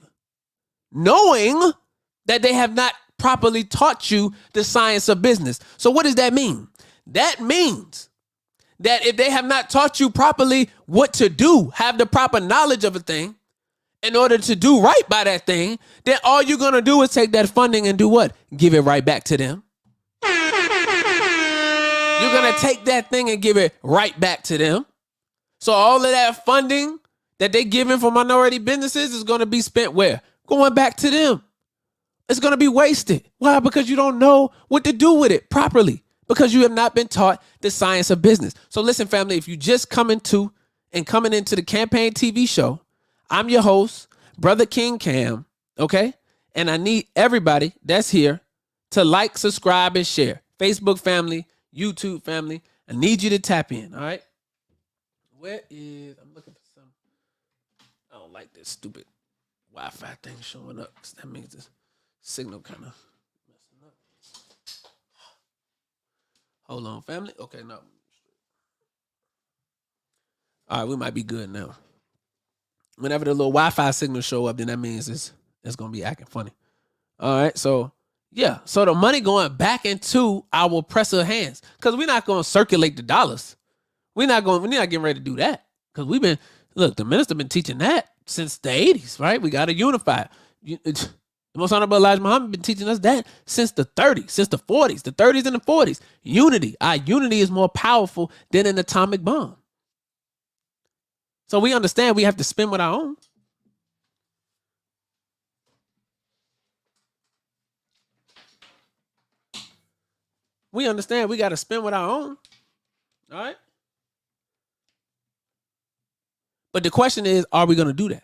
that they have not properly taught you the science of business. So what does that mean? That means that if they have not taught you properly what to do, have the proper knowledge of a thing in order to do right by that thing, then all you're going to do is take that funding and do what? Give it right back to them. You're going to take that thing and give it right back to them. So all of that funding that they giving for minority businesses is going to be spent where? Going back to them. It's going to be wasted. Why? Because you don't know what to do with it properly. Because you have not been taught the science of business. So listen, family, if you just coming into the Campaign TV show, I'm your host, Brother King Cam, okay? And I need everybody that's here to like, subscribe, and share. Facebook family, YouTube family, I need you to tap in, all right? I'm looking for some. I don't like this stupid Wi-Fi thing showing up, because that means the signal kind of messing up. Hold on, family. Okay, no. All right, we might be good now. Whenever the little Wi-Fi signal show up, then that means it's going to be acting funny. All right, so yeah. So the money going back into our oppressor hands, because we're not going to circulate the dollars. We're not getting ready to do that, because the minister been teaching that since the 80s, right? We got to unify. The Most Honorable Elijah Muhammad been teaching us that since the 30s, since the 40s, the 30s and the 40s. Unity. Our unity is more powerful than an atomic bomb. So we understand we have to spend with our own. We understand we got to spend with our own. All right? But the question is, are we going to do that?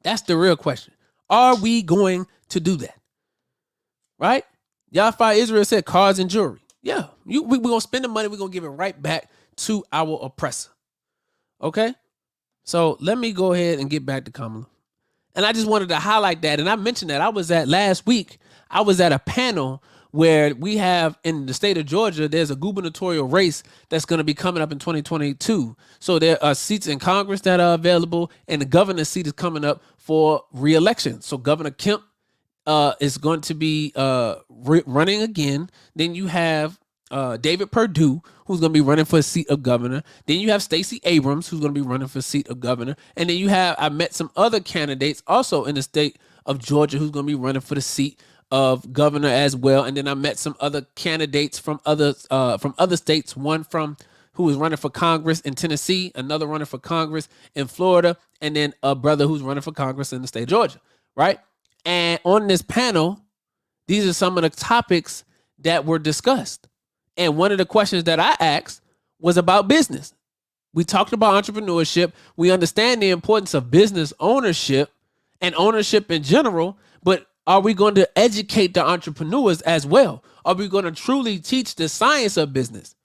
That's the real question. Are we going to do that? Right? Yahweh Israel said cars and jewelry. Yeah, we're going to spend the money. We're going to give it right back to our oppressor. Okay? So let me go ahead and get back to Kamala. And I just wanted to highlight that. And I mentioned that last week, I was at a panel where we have in the state of Georgia, there's a gubernatorial race that's going to be coming up in 2022. So there are seats in Congress that are available, and the governor's seat is coming up for re-election. So Governor Kemp is going to be running again. Then you have David Perdue, who's going to be running for a seat of governor. Then you have Stacey Abrams, who's going to be running for a seat of governor. And then I met some other candidates also in the state of Georgia who's going to be running for the seat of governor as well. And then I met some other candidates from other states. One who was running for Congress in Tennessee, another running for Congress in Florida, and then a brother who's running for Congress in the state of Georgia, right? And on this panel, these are some of the topics that were discussed. And one of the questions that I asked was about business. We talked about entrepreneurship. We understand the importance of business ownership and ownership in general, but are we going to educate the entrepreneurs as well? Are we going to truly teach the science of business?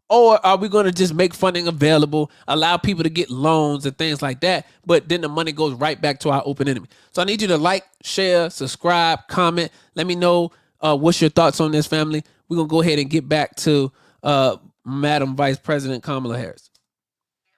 Or are we going to just make funding available, allow people to get loans and things like that, but then the money goes right back to our open enemy? So I need you to like, share, subscribe, comment. Let me know what's your thoughts on this, family. We're going to go ahead and get back to Madam Vice President Kamala Harris.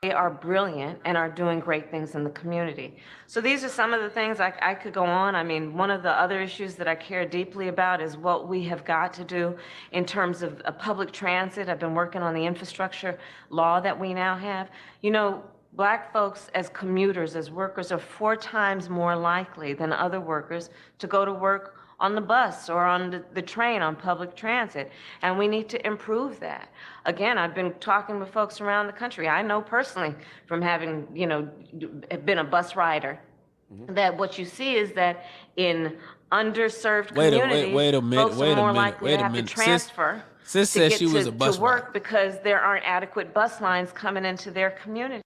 They are brilliant and are doing great things in the community. So these are some of the things I could go on. I mean, one of the other issues that I care deeply about is what we have got to do in terms of public transit. I've been working on the infrastructure law that we now have. You know, Black folks as commuters, as workers, are 4 times more likely than other workers to go to work on the bus or on the train, on public transit, and we need to improve that. Again, I've been talking with folks around the country. I know personally from having, been a bus rider, that what you see is that in underserved communities, folks are more likely to have to transfer Sis to said get she was a bus to work rider. because there aren't adequate bus lines coming into their community.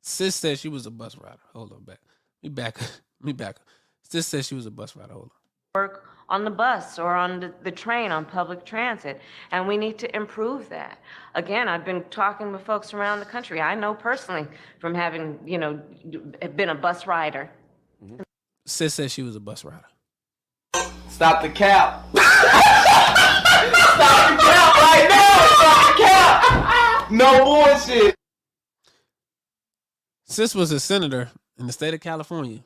Sis said she was a bus rider. Hold on, back. Me back. Sis said she was a bus rider. Hold on. Work on the bus or on the train, on public transit, and we need to improve that. Again, I've been talking with folks around the country. I know personally from having, been a bus rider. Sis said she was a bus rider. Stop the cap. Stop the cap right now. Stop the cap. No bullshit. Sis was a senator in the state of California,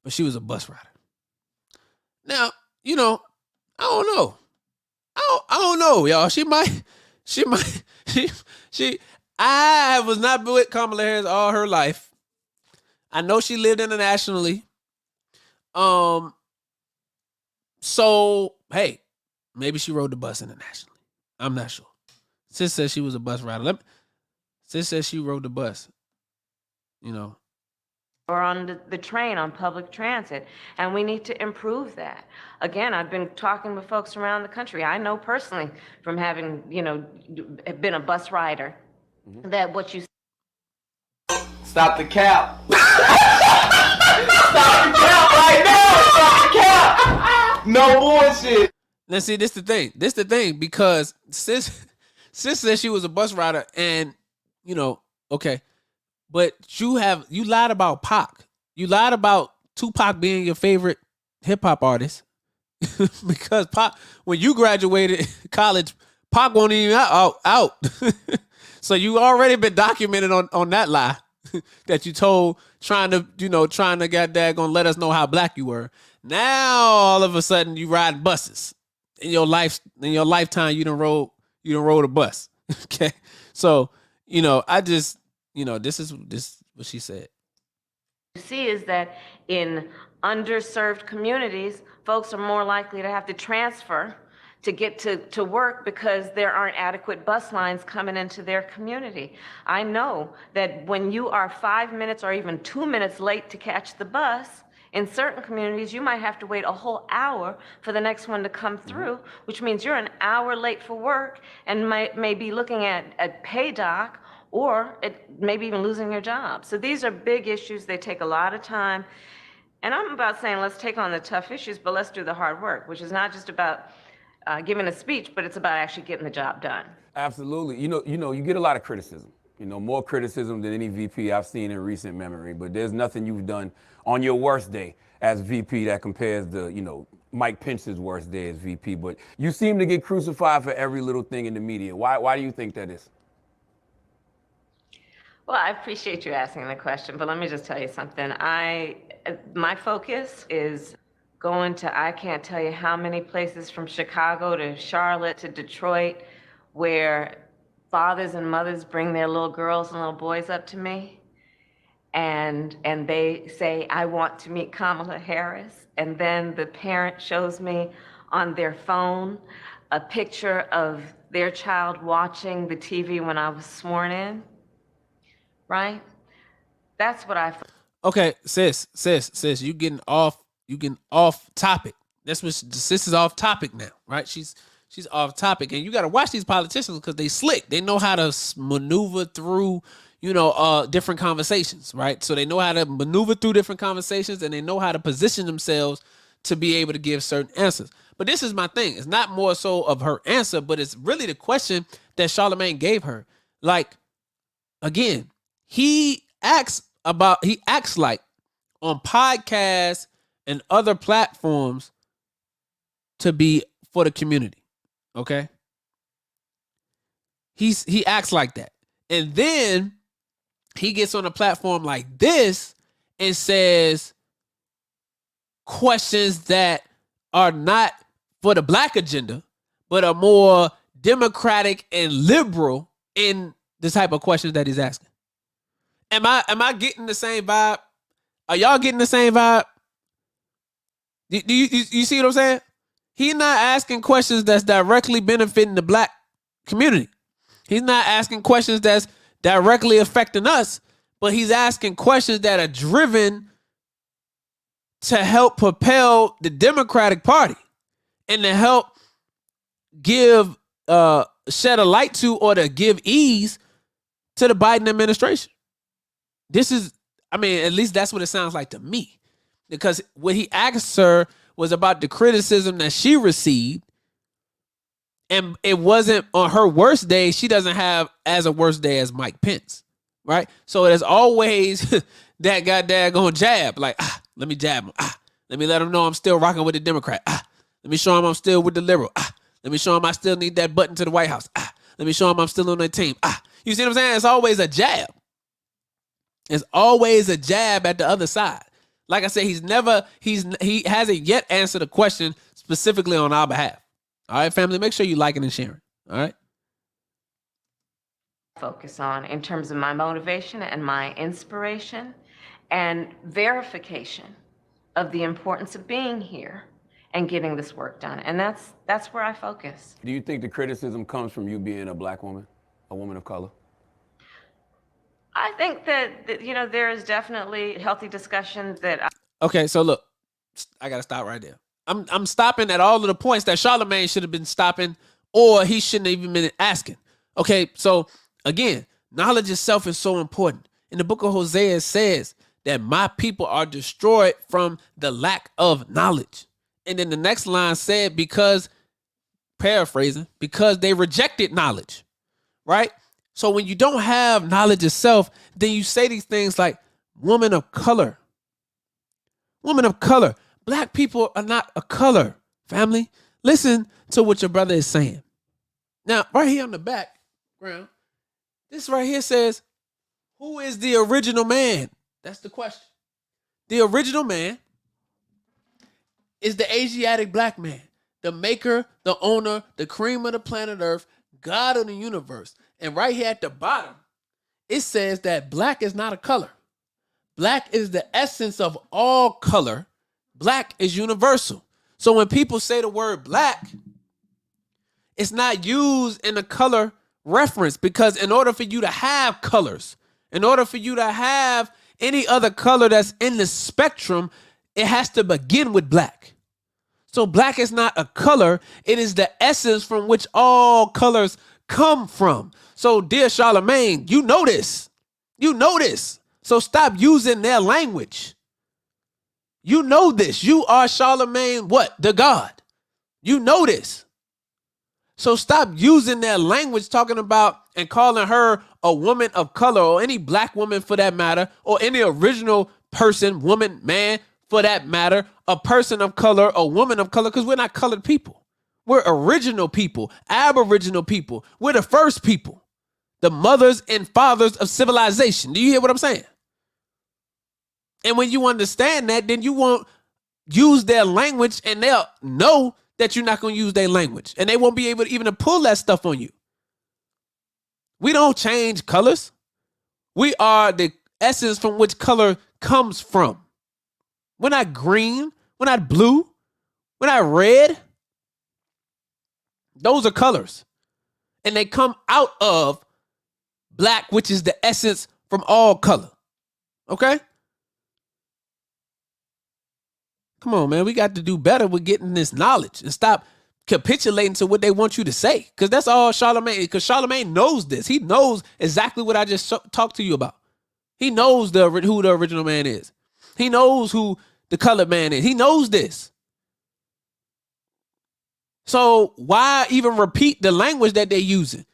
but she was a bus rider. Now, I don't know. I don't know, y'all. I was not with Kamala Harris all her life. I know she lived internationally. So, hey, maybe she rode the bus internationally. I'm not sure. Sis said she was a bus rider. Sis said she rode the bus, Or on the train, on public transit, and we need to improve that. Again, I've been talking with folks around the country. I know personally from having, been a bus rider, that what you Stop the cap. Stop the cap right now. Stop the cap. No bullshit. Now, see, this the thing, because sis said she was a bus rider, and okay. But you lied about Pac. You lied about Tupac being your favorite hip hop artist because Pac, when you graduated college, Pac wasn't even out. So you already been documented on that lie that you told, trying to get daggone let us know how black you were. Now all of a sudden you riding buses in your lifetime. You done rode a bus. Okay, so I just. This is what she said. you see is that in underserved communities, folks are more likely to have to transfer to get to work because there aren't adequate bus lines coming into their community. I know that when you are 5 minutes or even 2 minutes late to catch the bus, in certain communities, you might have to wait a whole hour for the next one to come through, which means you're an hour late for work and may be looking at a pay doc or maybe even losing your job. So these are big issues. They take a lot of time. And I'm about saying let's take on the tough issues, but let's do the hard work, which is not just about giving a speech, but it's about actually getting the job done. Absolutely. You get a lot of criticism. You know, more criticism than any VP I've seen in recent memory, but there's nothing you've done on your worst day as VP that compares to, you know, Mike Pence's worst day as VP. But you seem to get crucified for every little thing in the media. Why do you think that is? Well, I appreciate you asking the question, but let me just tell you something. My focus is going to, I can't tell you how many places from Chicago to Charlotte to Detroit where fathers and mothers bring their little girls and little boys up to me and they say, I want to meet Kamala Harris. And then the parent shows me on their phone a picture of their child watching the TV when I was sworn in, right? That's what I... Okay, sis, you getting off topic. That's what sis is off topic now, right? She's off topic, and you got to watch these politicians because they slick. They know how to maneuver through, different conversations, right? So they know how to maneuver through different conversations, and they know how to position themselves to be able to give certain answers. But this is my thing. It's not more so of her answer, but it's really the question that Charlamagne gave her. Like, again, he acts like on podcasts and other platforms to be for the community. Okay. He acts like that. And then he gets on a platform like this and says questions that are not for the black agenda, but are more democratic and liberal in the type of questions that he's asking. Am I getting the same vibe? Are y'all getting the same vibe? Do you see what I'm saying? He's not asking questions that's directly benefiting the black community. He's not asking questions that's directly affecting us, but he's asking questions that are driven to help propel the Democratic Party and to help give shed a light to or to give ease to the Biden administration. This is, at least that's what it sounds like to me. Because what he asked her was about the criticism that she received. And it wasn't on her worst day. She doesn't have as a worst day as Mike Pence. Right? So there's always that goddamn jab. Like, let me jab him. Let me let him know I'm still rocking with the Democrat. Let me show him I'm still with the liberal. Let me show him I still need that button to the White House. Let me show him I'm still on their team. You see what I'm saying? It's always a jab. It's always a jab at the other side. Like I said, he hasn't yet answered a question specifically on our behalf. All right, family, make sure you liking and sharing. All right. Focus on in terms of my motivation and my inspiration and verification of the importance of being here and getting this work done. And that's where I focus. Do you think the criticism comes from you being a black woman, a woman of color? I think that there is definitely healthy discussion that... Okay, so look, I got to stop right there. I'm stopping at all of the points that Charlamagne should have been stopping, or he shouldn't have even been asking. Okay, so again, knowledge itself is so important. In the book of Hosea, it says that my people are destroyed from the lack of knowledge. And then the next line said, paraphrasing, because they rejected knowledge, right? So when you don't have knowledge itself, then you say these things like woman of color. Woman of color. Black people are not a color, family. Listen to what your brother is saying. Now, right here on the background, this right here says, who is the original man? That's the question. The original man is the Asiatic black man, the maker, the owner, the cream of the planet Earth, God of the universe. And right here at the bottom, it says that black is not a color. Black is the essence of all color. Black is universal. So when people say the word black, it's not used in a color reference, because in order for you to have colors, in order for you to have any other color that's in the spectrum, it has to begin with black. So black is not a color. It is the essence from which all colors come from. So dear Charlamagne, you know this. You know this. So stop using their language. You know this. You are Charlamagne, what? The God. You know this. So stop using their language talking about and calling her a woman of color or any black woman for that matter, or any original person, woman, man for that matter, a person of color, a woman of color, because we're not colored people. We're original people, aboriginal people. We're the first people, the mothers and fathers of civilization. Do you hear what I'm saying? And when you understand that, then you won't use their language, and they'll know that you're not going to use their language, and they won't be able to even to pull that stuff on you. We don't change colors. We are the essence from which color comes from. We're not green. We're not blue. We're not red. Those are colors. And they come out of black, which is the essence from all color. Okay? Come on, man. We got to do better with getting this knowledge and stop capitulating to what they want you to say. Because that's all Charlamagne, because Charlamagne knows this. He knows exactly what I just talked to you about. He knows who the original man is. He knows who the colored man is. He knows this. So why even repeat the language that they're using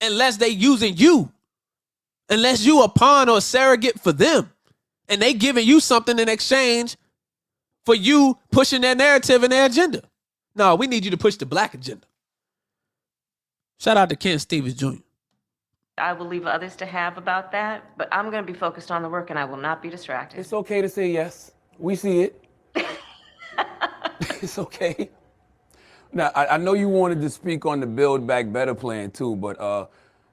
unless they're using you? Unless you a pawn or a surrogate for them and they giving you something in exchange for you pushing their narrative and their agenda. No, we need you to push the black agenda. Shout out to Ken Stevens Jr. I will leave others to have about that, but I'm going to be focused on the work and I will not be distracted. It's okay to say yes. We see it. It's okay. Now, I know you wanted to speak on the Build Back Better plan too, but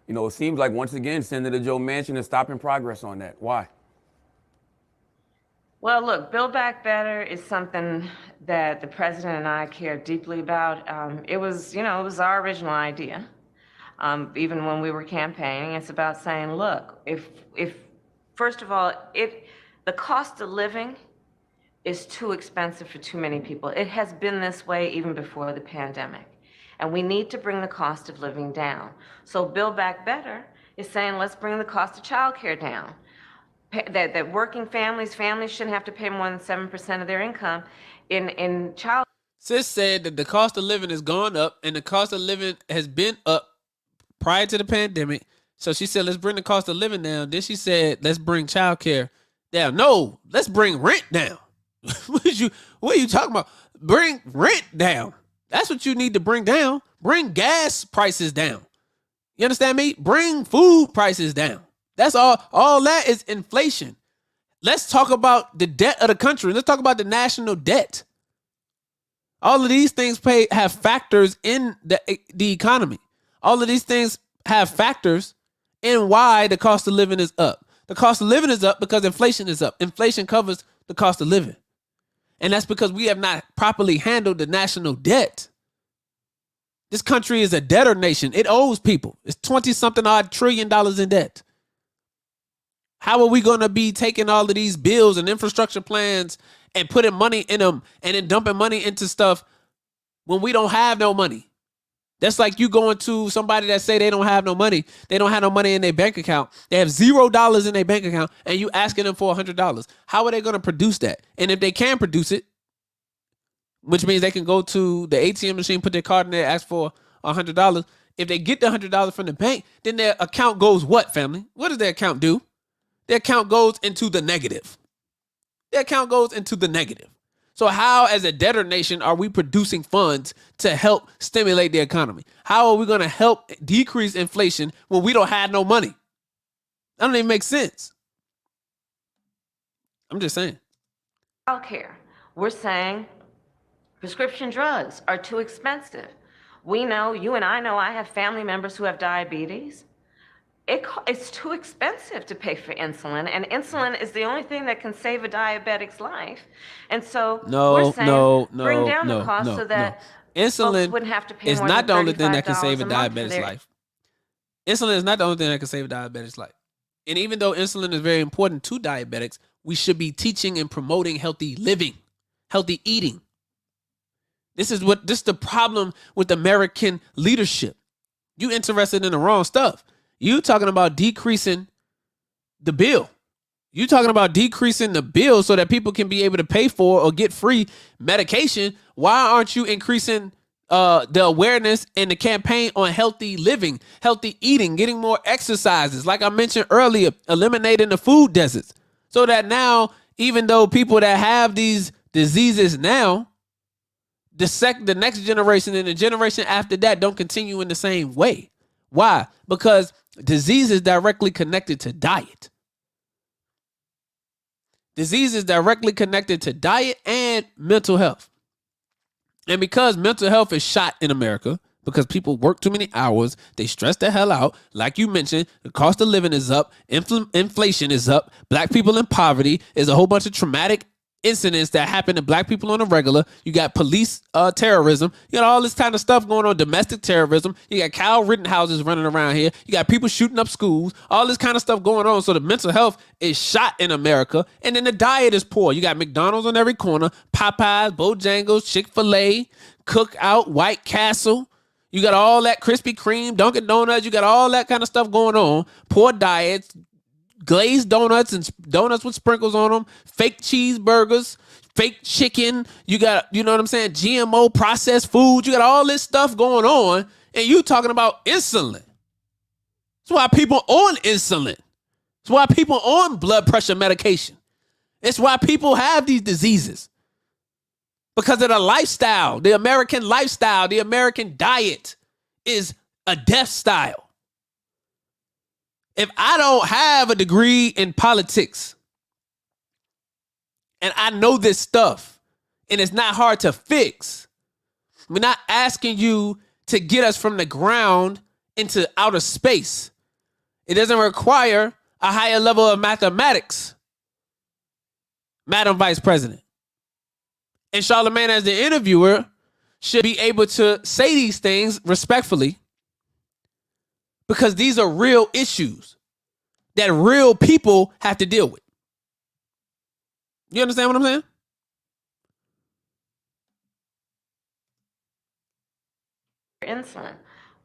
it seems like once again, Senator Joe Manchin is stopping progress on that. Why? Well, look, Build Back Better is something that the president and I care deeply about. It was our original idea. Even when we were campaigning, it's about saying, look, if first of all, the cost of living is too expensive for too many people. It has been this way even before the pandemic. And we need to bring the cost of living down. So Build Back Better is saying, let's bring the cost of childcare down. That working families shouldn't have to pay more than 7% of their income in child. Sis said that the cost of living has gone up, and the cost of living has been up prior to the pandemic. So she said, let's bring the cost of living down. Then she said, let's bring childcare down. No, let's bring rent down. What are you talking about? Bring rent down. That's what you need to bring down. Bring gas prices down. You understand me? Bring food prices down. That's all. All that is inflation. Let's talk about the debt of the country. Let's talk about the national debt. All of these things have factors in the economy. All of these things have factors in why the cost of living is up. The cost of living is up because inflation is up. Inflation covers the cost of living. And that's because we have not properly handled the national debt. This country is a debtor nation. It owes people. It's 20-something odd trillion in debt. How are we going to be taking all of these bills and infrastructure plans and putting money in them and then dumping money into stuff when we don't have no money? That's like you going to somebody that say they don't have no money. They don't have no money in their bank account. They have $0 in their bank account, and you asking them for $100. How are they going to produce that? And if they can produce it, which means they can go to the ATM machine, put their card in there, ask for $100. If they get the $100 from the bank, then their account goes what, family? What does their account do? Their account goes into the negative. Their account goes into the negative. So how, as a debtor nation, are we producing funds to help stimulate the economy? How are we going to help decrease inflation when we don't have no money? That don't even make sense. I'm just saying. Childcare. We're saying prescription drugs are too expensive. We know, you and I know, I have family members who have diabetes. It's too expensive to pay for insulin, and insulin is the only thing that can save a diabetic's life. And so we're saying bring down the cost so that insulin folks wouldn't have to pay is more not than the only thing that can $35 save a a month for diabetic's their- life. Insulin is not the only thing that can save a diabetic's life. And even though insulin is very important to diabetics, we should be teaching and promoting healthy living, healthy eating. This is the problem with American leadership. You interested in the wrong stuff. You talking about decreasing the bill. You talking about decreasing the bill so that people can be able to pay for or get free medication. Why aren't you increasing the awareness and the campaign on healthy living, healthy eating, getting more exercises. Like I mentioned earlier, eliminating the food deserts. So that now, even though people that have these diseases now, the next generation and the generation after that don't continue in the same way. Why? Because disease is directly connected to diet. Disease is directly connected to diet and mental health. And because mental health is shot in America, because people work too many hours, they stress the hell out. Like you mentioned, the cost of living is up, inflation is up, black people in poverty, is a whole bunch of traumatic incidents that happen to black people on a regular. You got police terrorism. You got all this kind of stuff going on, domestic terrorism. You got Kyle Rittenhouses running around here. You got people shooting up schools, all this kind of stuff going on. So the mental health is shot in America. And then the diet is poor. You got McDonald's on every corner, Popeyes, Bojangles, Chick-fil-A, Cookout, White Castle. You got all that Krispy Kreme, Dunkin' Donuts. You got all that kind of stuff going on. Poor diets, glazed donuts and donuts with sprinkles on them, fake cheeseburgers, fake chicken. You got, you know what I'm saying, GMO processed food. You got all this stuff going on, and you talking about insulin. That's why people on insulin. That's why people on blood pressure medication. It's why people have these diseases. Because of the lifestyle, the American lifestyle, the American diet is a death style. If I don't have a degree in politics and I know this stuff and it's not hard to fix, we're not asking you to get us from the ground into outer space. It doesn't require a higher level of mathematics, Madam Vice President. And Charlamagne, as the interviewer, should be able to say these things respectfully, because these are real issues that real people have to deal with. You understand what I'm saying? Insulin.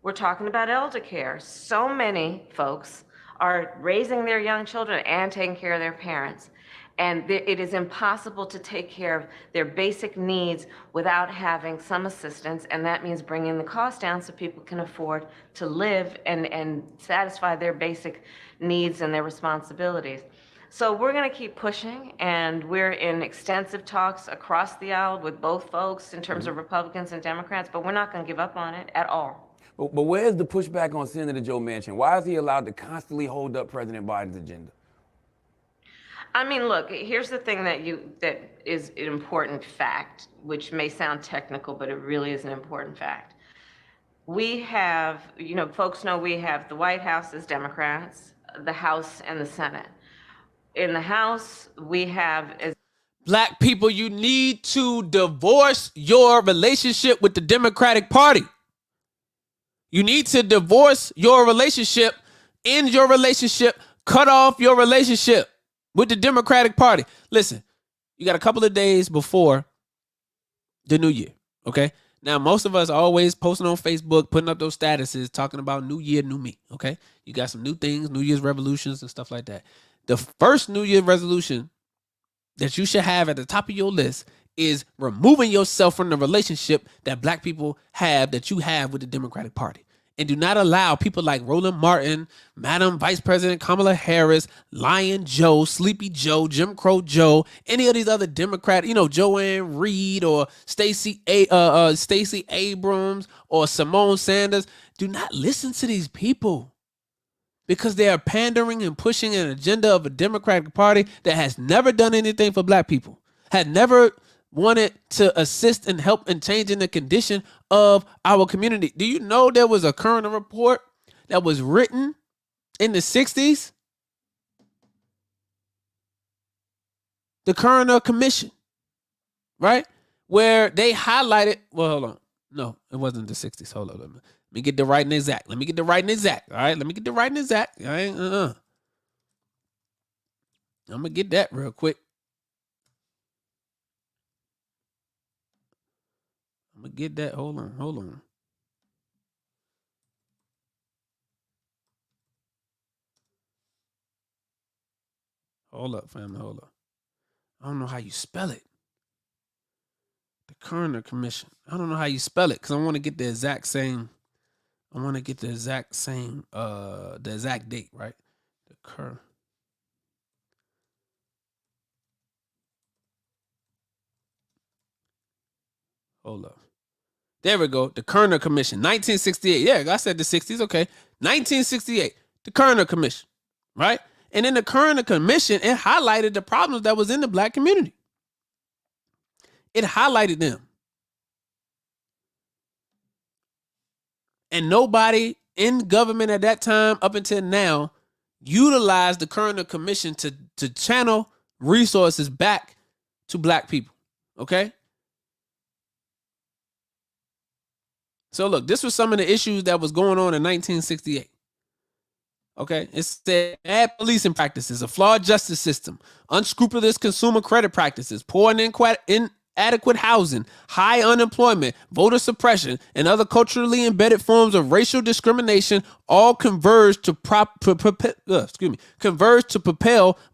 We're talking about elder care. So many folks are raising their young children and taking care of their parents. And it is impossible to take care of their basic needs without having some assistance, and that means bringing the cost down so people can afford to live and satisfy their basic needs and their responsibilities. So we're going to keep pushing, and we're in extensive talks across the aisle with both folks in terms of Republicans and Democrats, but we're not going to give up on it at all. But where's the pushback on Senator Joe Manchin? Why is he allowed to constantly hold up President Biden's agenda? I mean, look, here's the thing that is an important fact, which may sound technical, but it really is an important fact. We have, folks know we have the White House as Democrats, the House and the Senate. In the House, we have as Black people, you need to divorce your relationship with the Democratic Party. You need to divorce your relationship, end your relationship, cut off your relationship with the Democratic Party. Listen, you got a couple of days before the new year, okay? Now, most of us are always posting on Facebook, putting up those statuses, talking about new year, new me, okay? You got some new things, New Year's resolutions and stuff like that. The first New Year's resolution that you should have at the top of your list is removing yourself from the relationship that Black people have, that you have with the Democratic Party. And do not allow people like Roland Martin, Madam Vice President Kamala Harris, Lion Joe, Sleepy Joe, Jim Crow Joe, any of these other Democrat, Joanne Reed or Stacey Abrams or Simone Sanders. Do not listen to these people, because they are pandering and pushing an agenda of a Democratic Party that has never done anything for Black people, had never wanted to assist and help in changing the condition of our community. Do you know there was a current report that was written in the 60s? The Coroner Commission, right? Where they highlighted, well, hold on. No, it wasn't the 60s. Hold on. Let me get the right and exact. All right, let me get the right and exact. All right, I'm going to get that real quick. I'm going to get that. Hold on. Hold up, family. Hold up. I don't know how you spell it. The Coroner Commission. I don't know how you spell it because I want to get the exact same. I want to get the exact same, the exact date, right? The cur. Hold up. There we go. The Kerner Commission, 1968. Yeah, I said the 60s. Okay. 1968. The Kerner Commission, right? And in the Kerner Commission, it highlighted the problems that was in the black community. It highlighted them. And nobody in government at that time up until now utilized the Kerner Commission to channel resources back to black people. Okay? So look, this was some of the issues that was going on in 1968. Okay, it said bad policing practices, a flawed justice system, unscrupulous consumer credit practices, poor and inadequate housing, high unemployment, voter suppression, and other culturally embedded forms of racial discrimination all converge to propel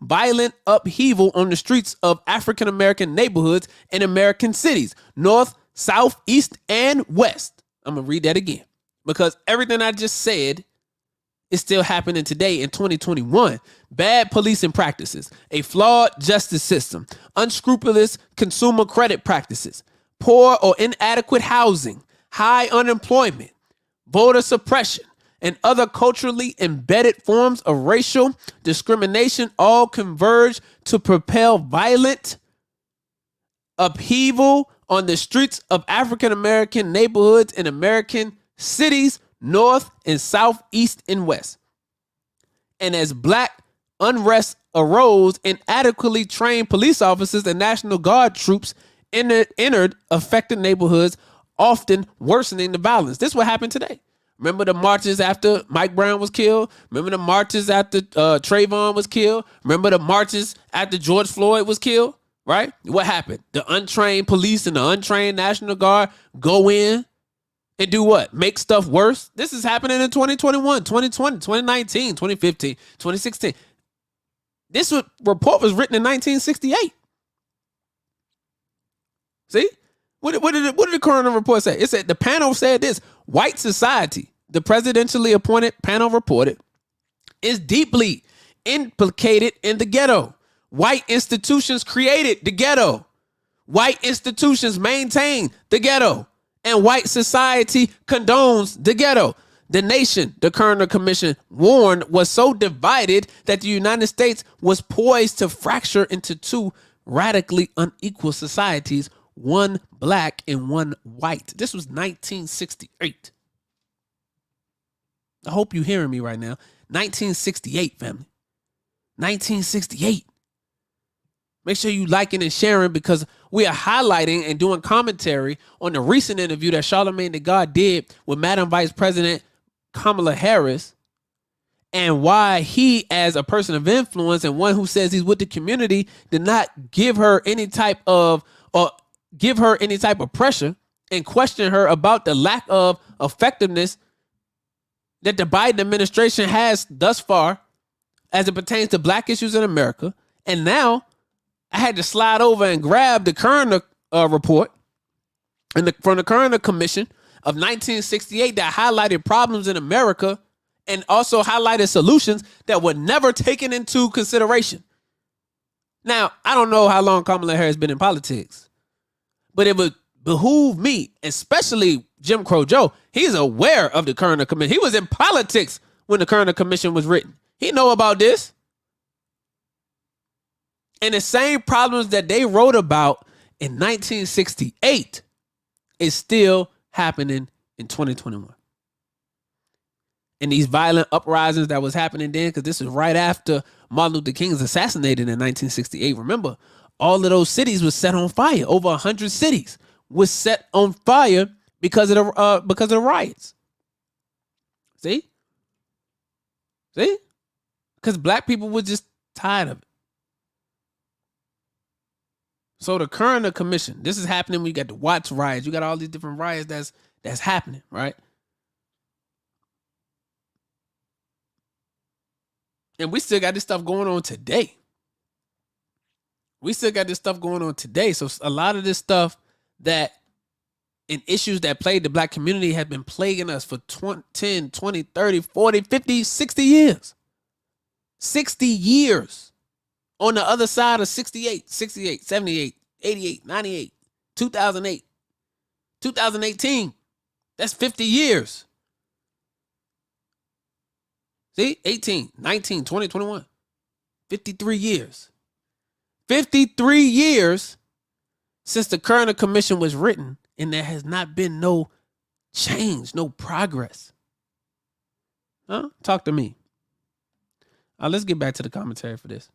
violent upheaval on the streets of African American neighborhoods in American cities, north, south, east, and west. I'm going to read that again because everything I just said is still happening today in 2021. Bad policing practices, a flawed justice system, unscrupulous consumer credit practices, poor or inadequate housing, high unemployment, voter suppression, and other culturally embedded forms of racial discrimination all converge to propel violent upheaval on the streets of African American neighborhoods in American cities, north and south, east and west. And as black unrest arose, inadequately trained police officers and National Guard troops entered affected neighborhoods, often worsening the violence. This is what happened today. Remember the marches after Mike Brown was killed? Remember the marches after Trayvon was killed? Remember the marches after George Floyd was killed? Right? What happened? The untrained police and the untrained National Guard go in and do what? Make stuff worse? This is happening in 2021, 2020, 2019, 2015, 2016. This report was written in 1968. See? What did the coroner report say? It said the panel said this: white society, the presidentially appointed panel reported, is deeply implicated in the ghetto. White institutions created the ghetto. White institutions maintain the ghetto. And white society condones the ghetto. The nation, the Kerner Commission warned, was so divided that the United States was poised to fracture into two radically unequal societies, one black and one white. This was 1968. I hope you're hearing me right now. 1968, family. 1968. Make sure you liking and sharing because we are highlighting and doing commentary on the recent interview that Charlamagne Tha God did with Madam Vice President Kamala Harris and why he, as a person of influence and one who says he's with the community, did not give her any type of pressure and question her about the lack of effectiveness that the Biden administration has thus far as it pertains to black issues in America. And now I had to slide over and grab the Kerner report from the Kerner Commission of 1968 that highlighted problems in America and also highlighted solutions that were never taken into consideration. Now, I don't know how long Kamala Harris has been in politics, but it would behoove me, especially Jim Crow Joe. He's aware of the Kerner Commission. He was in politics when the Kerner Commission was written. He know about this. And the same problems that they wrote about in 1968 is still happening in 2021. And these violent uprisings that was happening then, because this is right after Martin Luther King was assassinated in 1968. Remember, all of those cities was set on fire. Over 100 cities was set on fire because of the riots. See? Because black people were just tired of it. So the Kerner Commission, this is happening when you got the Watts riots. You got all these different riots that's happening, right? And we still got this stuff going on today. So a lot of this stuff that and issues that plague the black community have been plaguing us for 10, 20, 30, 40, 50, 60 years. 60 years. On the other side of 68, 68, 78, 88, 98, 2008, 2018. That's 50 years. See, 18, 19, 20, 21. 53 years. 53 years since the Kerner Commission was written, and there has not been no change, no progress. Huh? Talk to me. Let's get back to the commentary for this.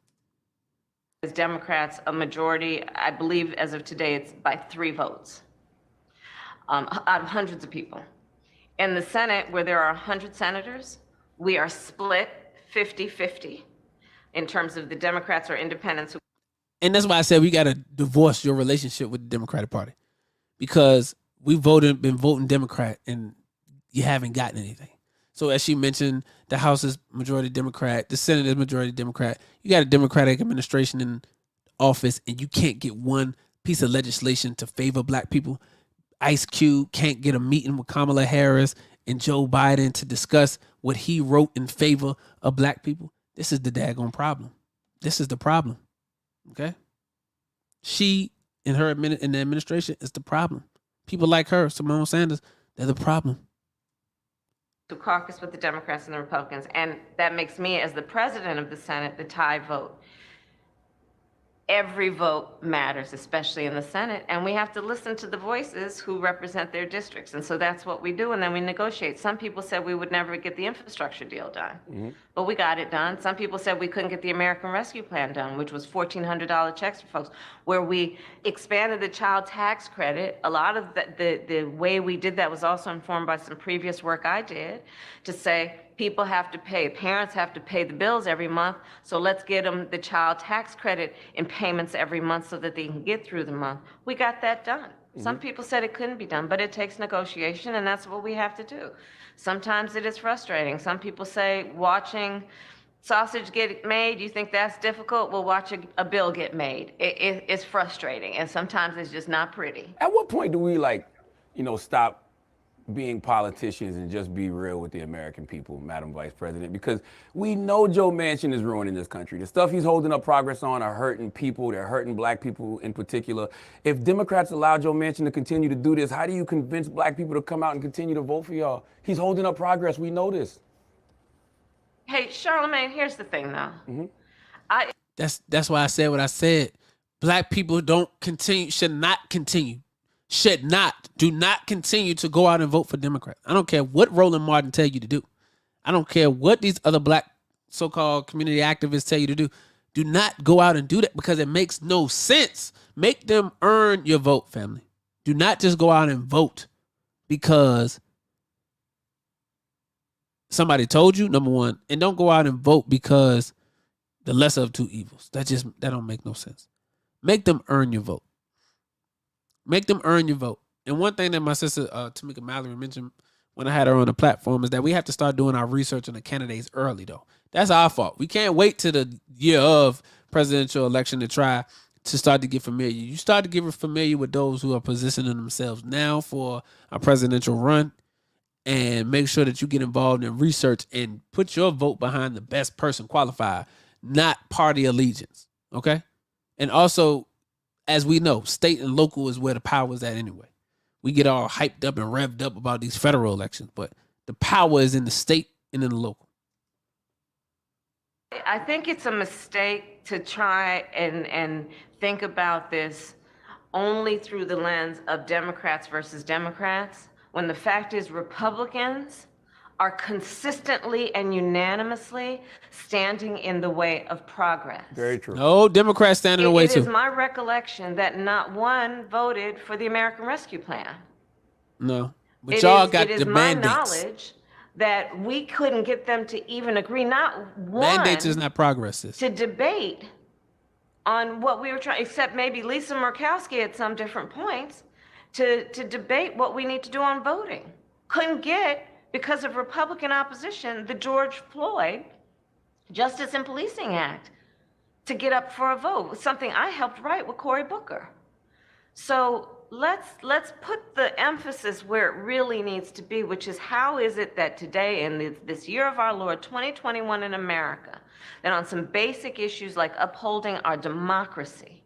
As Democrats, a majority, I believe as of today, it's by 3 votes out of hundreds of people. In the Senate, where there are 100 senators, we are split 50-50 in terms of the Democrats or independents. And that's why I said we got to divorce your relationship with the Democratic Party, because we've been voting Democrat and you haven't gotten anything. So as she mentioned, the House is majority Democrat, the Senate is majority Democrat. You got a Democratic administration in office and you can't get one piece of legislation to favor black people. Ice Cube can't get a meeting with Kamala Harris and Joe Biden to discuss what he wrote in favor of black people. This is the daggone problem. This is the problem. Okay? She and her in the administration is the problem. People like her, Simone Sanders, they're the problem. To caucus with the Democrats and the Republicans, and that makes me, as the president of the Senate, the tie vote. Every vote matters, especially in the Senate, and we have to listen to the voices who represent their districts, and so that's what we do, and then we negotiate. Some people said we would never get the infrastructure deal done, but we got it done. Some people said we couldn't get the American Rescue Plan done, which was $1,400 checks for folks, where we expanded the child tax credit. A lot of the way we did that was also informed by some previous work I did to say, people have to pay, parents have to pay the bills every month, so let's get them the child tax credit in payments every month so that they can get through the month. We got that done. Some people said it couldn't be done, but it takes negotiation, and that's what we have to do. Sometimes it is frustrating. Some people say watching sausage get made, you think that's difficult? Well, watch a bill get made. It's frustrating, and sometimes it's just not pretty. At what point do we, stop being politicians and just be real with the American people, Madam Vice President? Because we know Joe Manchin is ruining this country. The stuff he's holding up progress on are hurting people. They're hurting black people in particular. If Democrats allow Joe Manchin to continue to do this, how do you convince black people to come out and continue to vote for y'all? He's holding up progress. We know this. Hey, Charlamagne, here's the thing, though. That's why I said what I said. Black people should not continue to go out and vote for Democrats. I don't care what Roland Martin tell you to do. I don't care what these other black so-called community activists tell you to do. Do not go out and do that, because it makes no sense. Make them earn your vote, family. Do not just go out and vote because somebody told you, number one, and don't go out and vote because the lesser of two evils. That don't make no sense. Make them earn your vote. Make them earn your vote. And one thing that my sister, Tamika Mallory, mentioned when I had her on the platform is that we have to start doing our research on the candidates early, though. That's our fault. We can't wait till the year of presidential election to try to start to get familiar. You start to get familiar with those who are positioning themselves now for a presidential run, and make sure that you get involved in research and put your vote behind the best person qualified, not party allegiance, okay? And also, as we know, state and local is where the power is at anyway. We get all hyped up and revved up about these federal elections, but the power is in the state and in the local. I think it's a mistake to try and think about this only through the lens of Democrats versus Democrats, when the fact is Republicans are consistently and unanimously standing in the way of progress. Very true. No, Democrats stand in the way too. It is my recollection that not one voted for the American Rescue Plan. No, but y'all got the mandates. It is my knowledge that we couldn't get them to even agree, not one. Mandates is not progress. To debate on what we were trying, except maybe Lisa Murkowski at some different points, to debate what we need to do on voting. Couldn't get, because of Republican opposition, the George Floyd Justice and Policing Act to get up for a vote. It was something I helped write with Cory Booker. So let's put the emphasis where it really needs to be, which is how is it that today in this year of our Lord 2021 in America, that on some basic issues like upholding our democracy,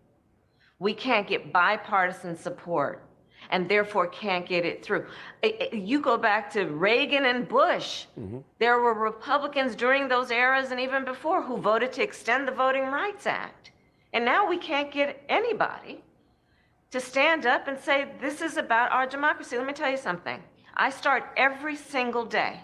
we can't get bipartisan support and therefore can't get it through. You go back to Reagan and Bush. There were Republicans during those eras and even before who voted to extend the Voting Rights Act. And now we can't get anybody to stand up and say, this is about our democracy. Let me tell you something. I start every single day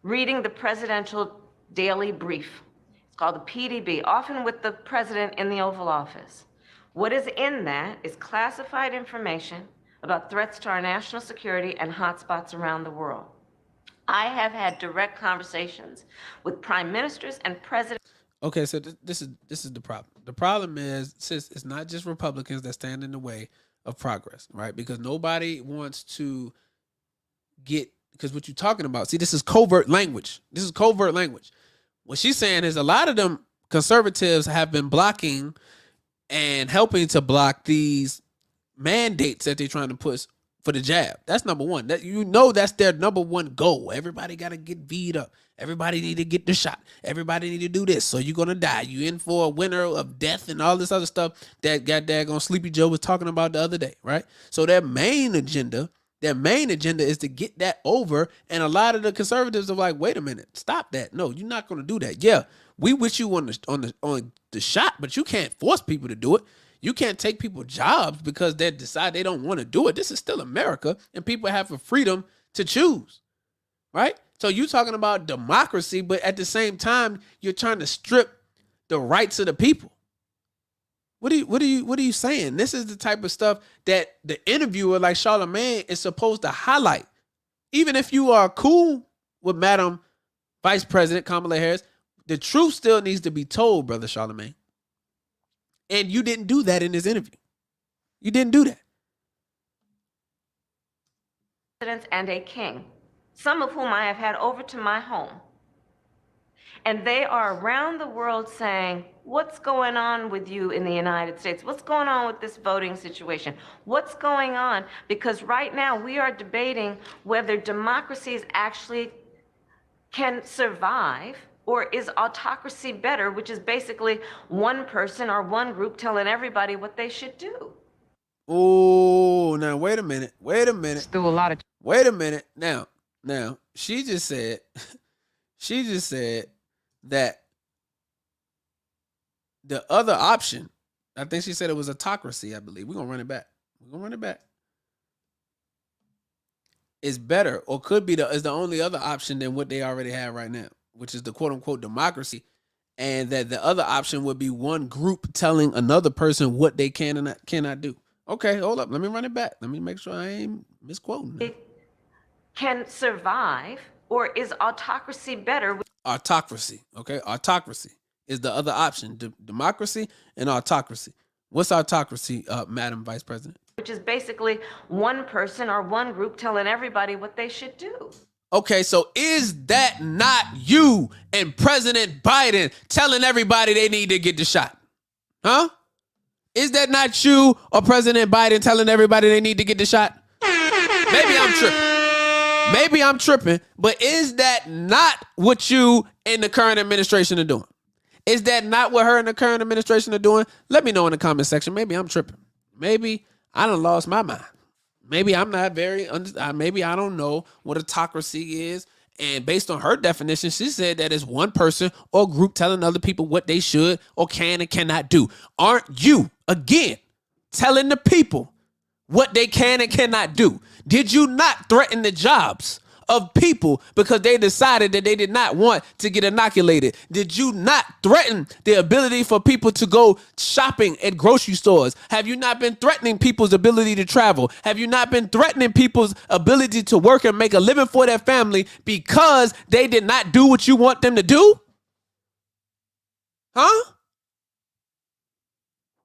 reading the Presidential Daily Brief. It's called the PDB, often with the president in the Oval Office. What is in that is classified information about threats to our national security and hotspots around the world. I have had direct conversations with prime ministers and presidents. Okay, so this is the problem. The problem is, sis, it's not just Republicans that stand in the way of progress, right? Because nobody wants to get, because what you're talking about, see, this is covert language. This is covert language. What she's saying is a lot of them conservatives have been blocking and helping to block these mandates that they're trying to push for the jab. That's number one. That, you know, that's their number one goal. Everybody got to get V'd up. Everybody need to get the shot. Everybody need to do this. So you're going to die. You in for a winter of death and all this other stuff that got daggone Sleepy Joe was talking about the other day, right? So their main agenda is to get that over. And a lot of the conservatives are like, wait a minute, stop that. No, you're not going to do that. Yeah, we wish you on the shot, but you can't force people to do it. You can't take people jobs because they decide they don't want to do it. This is still America, and people have the freedom to choose, right? So you talking about democracy, but at the same time, you're trying to strip the rights of the people. What are you saying? This is the type of stuff that the interviewer like Charlamagne is supposed to highlight. Even if you are cool with Madam Vice President Kamala Harris, the truth still needs to be told, Brother Charlamagne. And you didn't do that in this interview. You didn't do that. And a king, some of whom I have had over to my home. And they are around the world saying, what's going on with you in the United States? What's going on with this voting situation? What's going on? Because right now we are debating whether democracies actually can survive, or is autocracy better, which is basically one person or one group telling everybody what they should do. Oh, now wait a minute. Wait a minute. Now, she just said that the other option, I think she said it was autocracy, I believe. We're going to run it back. Is better, or could be is the only other option than what they already have right now, which is the quote unquote democracy. And that the other option would be one group telling another person what they can and cannot do. Okay, hold up. Let me run it back. Let me make sure I ain't misquoting. It can survive, or is autocracy better? Autocracy. Okay, autocracy is the other option. Democracy and autocracy. What's autocracy, Madam Vice President? Which is basically one person or one group telling everybody what they should do. Okay, so is that not you and President Biden telling everybody they need to get the shot? Huh? Is that not you or President Biden telling everybody they need to get the shot? Maybe I'm tripping, but is that not what you and the current administration are doing? Is that not what her and the current administration are doing? Let me know in the comment section. Maybe I'm tripping. Maybe I done lost my mind. Maybe I'm not maybe I don't know what autocracy is. And based on her definition, she said that it's one person or group telling other people what they should or can and cannot do. Aren't you, again, telling the people what they can and cannot do? Did you not threaten the jobs of people because they decided that they did not want to get inoculated? Did you not threaten the ability for people to go shopping at grocery stores? Have you not been threatening people's ability to travel? Have you not been threatening people's ability to work and make a living for their family because they did not do what you want them to do? Huh?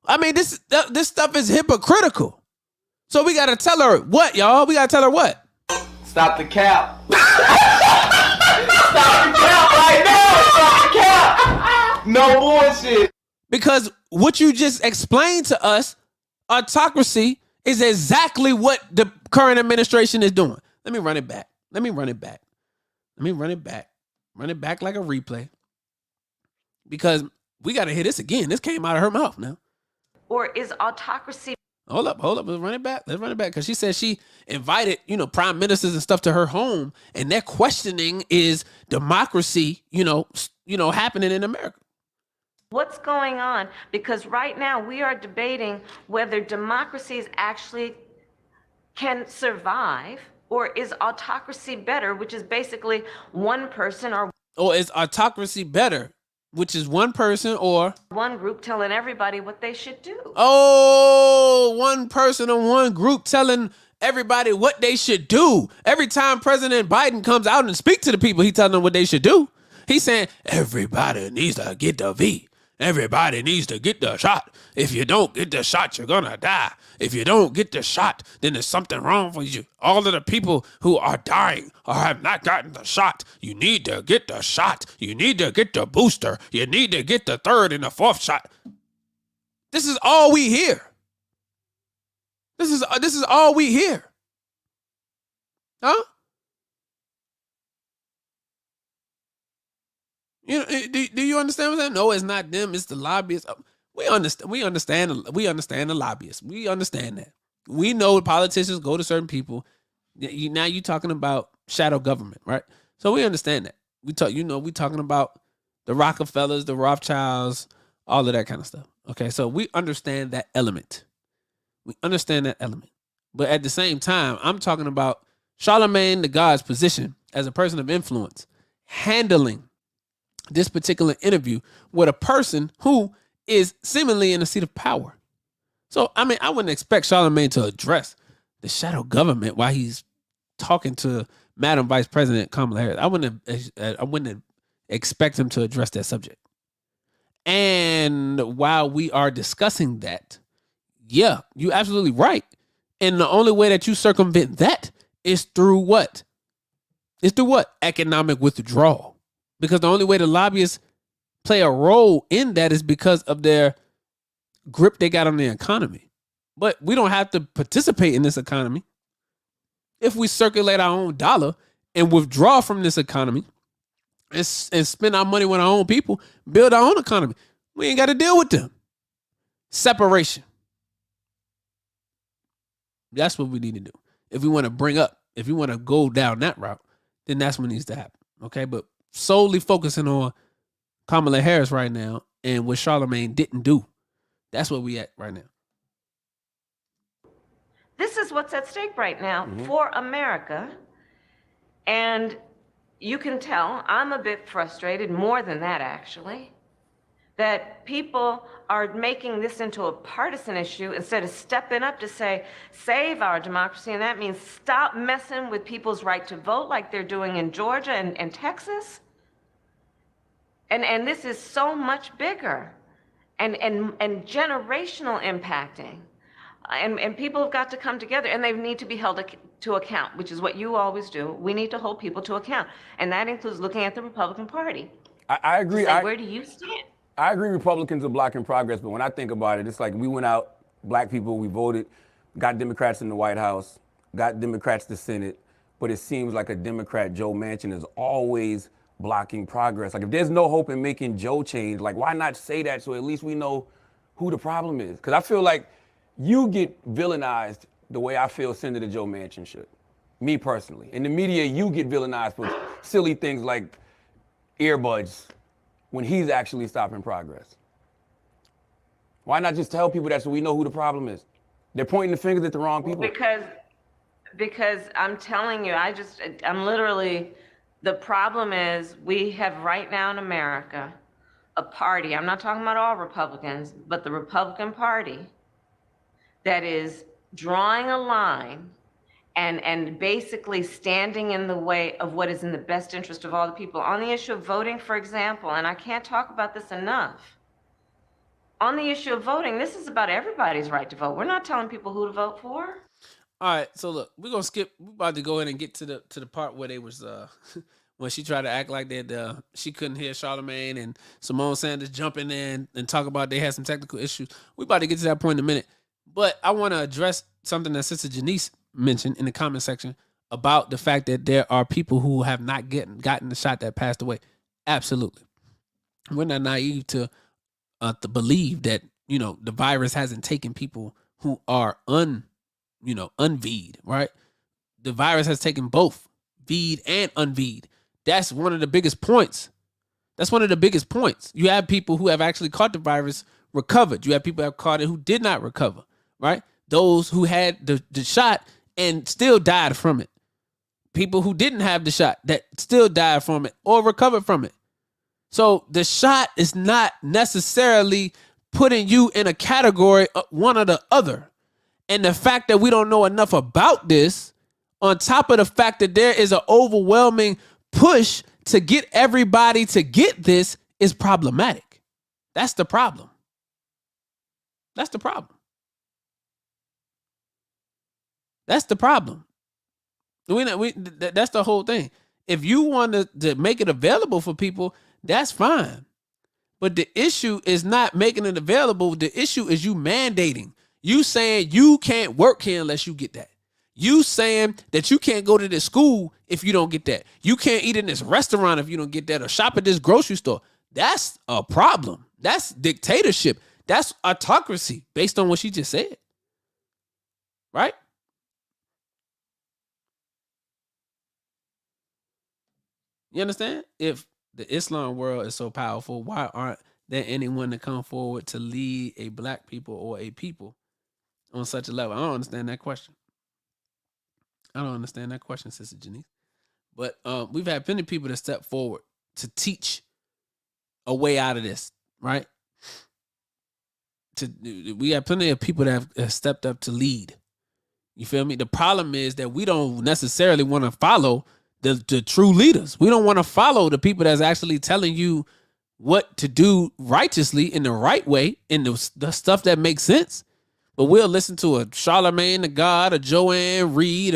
I mean, this stuff is hypocritical. So we got to tell her what, y'all? We got to tell her what? Stop the cap. Stop the cap right now. Stop the cap. No bullshit. Because what you just explained to us, autocracy is exactly what the current administration is doing. Let me run it back. Let me run it back. Let me run it back. Run it back like a replay. Because we got to hear this again. This came out of her mouth now. Or is autocracy? Hold up. Let's run it back. Because she said she invited, prime ministers and stuff to her home, and their questioning is democracy, happening in America. What's going on? Because right now we are debating whether democracies actually can survive, or is autocracy better, which is basically one person or is autocracy better, which is one person or one group telling everybody what they should do. Oh, one person or one group telling everybody what they should do. Every time President Biden comes out and speaks to the people, he telling them what they should do. He's saying everybody needs to get the V. Everybody needs to get the shot. If you don't get the shot, you're gonna die. If you don't get the shot, then there's something wrong with you. All of the people who are dying or have not gotten the shot, you need to get the shot. You need to get the booster. You need to get the third and the fourth shot. This is all we hear. This is all we hear. Huh? Do you understand what I'm saying? No, it's not them. It's the lobbyists. We understand the lobbyists. We understand that. We know politicians go to certain people. Now you're talking about shadow government, right? So we understand that. We talking about the Rockefellers, the Rothschilds, all of that kind of stuff. Okay, so we understand that element. But at the same time, I'm talking about Charlamagne Tha God's position as a person of influence, handling this particular interview with a person who is seemingly in a seat of power. So, I wouldn't expect Charlamagne to address the shadow government while he's talking to Madam Vice President Kamala Harris. I wouldn't expect him to address that subject. And while we are discussing that, yeah, you're absolutely right. And the only way that you circumvent that is through what? Economic withdrawal. Because the only way the lobbyists play a role in that is because of their grip they got on the economy. But we don't have to participate in this economy. If we circulate our own dollar and withdraw from this economy and spend our money with our own people, build our own economy, we ain't got to deal with them. Separation. That's what we need to do. If we want to go down that route, then that's what needs to happen. Okay, but solely focusing on Kamala Harris right now and what Charlamagne didn't do. That's where we at right now. This is what's at stake right now for America. And you can tell I'm a bit frustrated, more than that actually, that people are making this into a partisan issue instead of stepping up to say, save our democracy. And that means stop messing with people's right to vote like they're doing in Georgia and Texas. And this is so much bigger and generational impacting. And people have got to come together, and they need to be held to account, which is what you always do. We need to hold people to account. And that includes looking at the Republican Party. I agree. Where do you stand? I agree Republicans are blocking progress, but when I think about it, it's like we went out, black people, we voted, got Democrats in the White House, got Democrats the Senate, but it seems like a Democrat, Joe Manchin, is always blocking progress. Like if there's no hope in making Joe change, like why not say that so at least we know who the problem is? Because I feel like you get villainized the way I feel Senator Joe Manchin should, me personally. In the media, you get villainized for silly things like earbuds when he's actually stopping progress. Why not just tell people that so we know who the problem is? They're pointing the fingers at the wrong people. Because I'm telling you, I'm literally, the problem is we have right now in America a party, I'm not talking about all Republicans, but the Republican Party that is drawing a line and basically standing in the way of what is in the best interest of all the people. On the issue of voting, for example, and I can't talk about this enough, on the issue of voting, this is about everybody's right to vote. We're not telling people who to vote for. All right, so look, we're about to go ahead and get to the part where they was when she tried to act like that she couldn't hear Charlamagne and Simone Sanders jumping in and talk about they had some technical issues. We about to get to that point in a minute. But I want to address something that Sister Janice mentioned in the comment section about the fact that there are people who have not gotten the shot that passed away. Absolutely. We're not naive to believe that, the virus hasn't taken people who are unV'd, right? The virus has taken both V'd and unV'd. That's one of the biggest points. You have people who have actually caught the virus recovered. You have people who have caught it who did not recover, right? Those who had the shot and still died from it. People who didn't have the shot that still died from it or recovered from it. So the shot is not necessarily putting you in a category of one or the other. And the fact that we don't know enough about this, on top of the fact that there is an overwhelming push to get everybody to get this, is problematic. That's the problem. That's the problem. That's the problem. That's the whole thing. If you want to make it available for people, that's fine. But the issue is not making it available. The issue is you mandating. You saying you can't work here unless you get that. You saying that you can't go to this school if you don't get that. You can't eat in this restaurant if you don't get that, or shop at this grocery store. That's a problem. That's dictatorship. That's autocracy based on what she just said. Right? You understand? If the Islam world is so powerful, why aren't there anyone to come forward to lead a black people or a people on such a level? I don't understand that question. Sister Janice. But we've had plenty of people that step forward to teach a way out of this, right? We have plenty of people that have stepped up to lead. You feel me? The problem is that we don't necessarily want to follow the true leaders. We don't want to follow the people that's actually telling you what to do righteously in the right way, in the stuff that makes sense. But we'll listen to a Charlamagne Tha God, a Joanne Reed,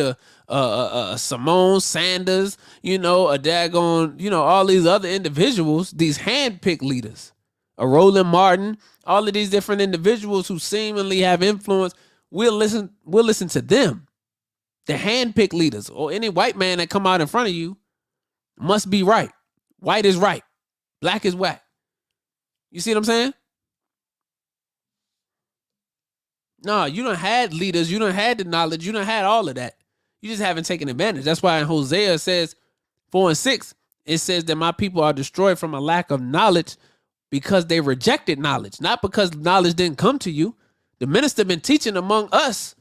a Simone Sanders, a daggone, all these other individuals, these hand-picked leaders, a Roland Martin, all of these different individuals who seemingly have influence. We'll listen to them. The hand-picked leaders, or any white man that come out in front of you, must be right. White is right. Black is whack. You see what I'm saying? No, you done had leaders. You done had the knowledge. You done had all of that. You just haven't taken advantage. That's why in Hosea says 4:6, it says that my people are destroyed from a lack of knowledge because they rejected knowledge, not because knowledge didn't come to you. The minister been teaching among us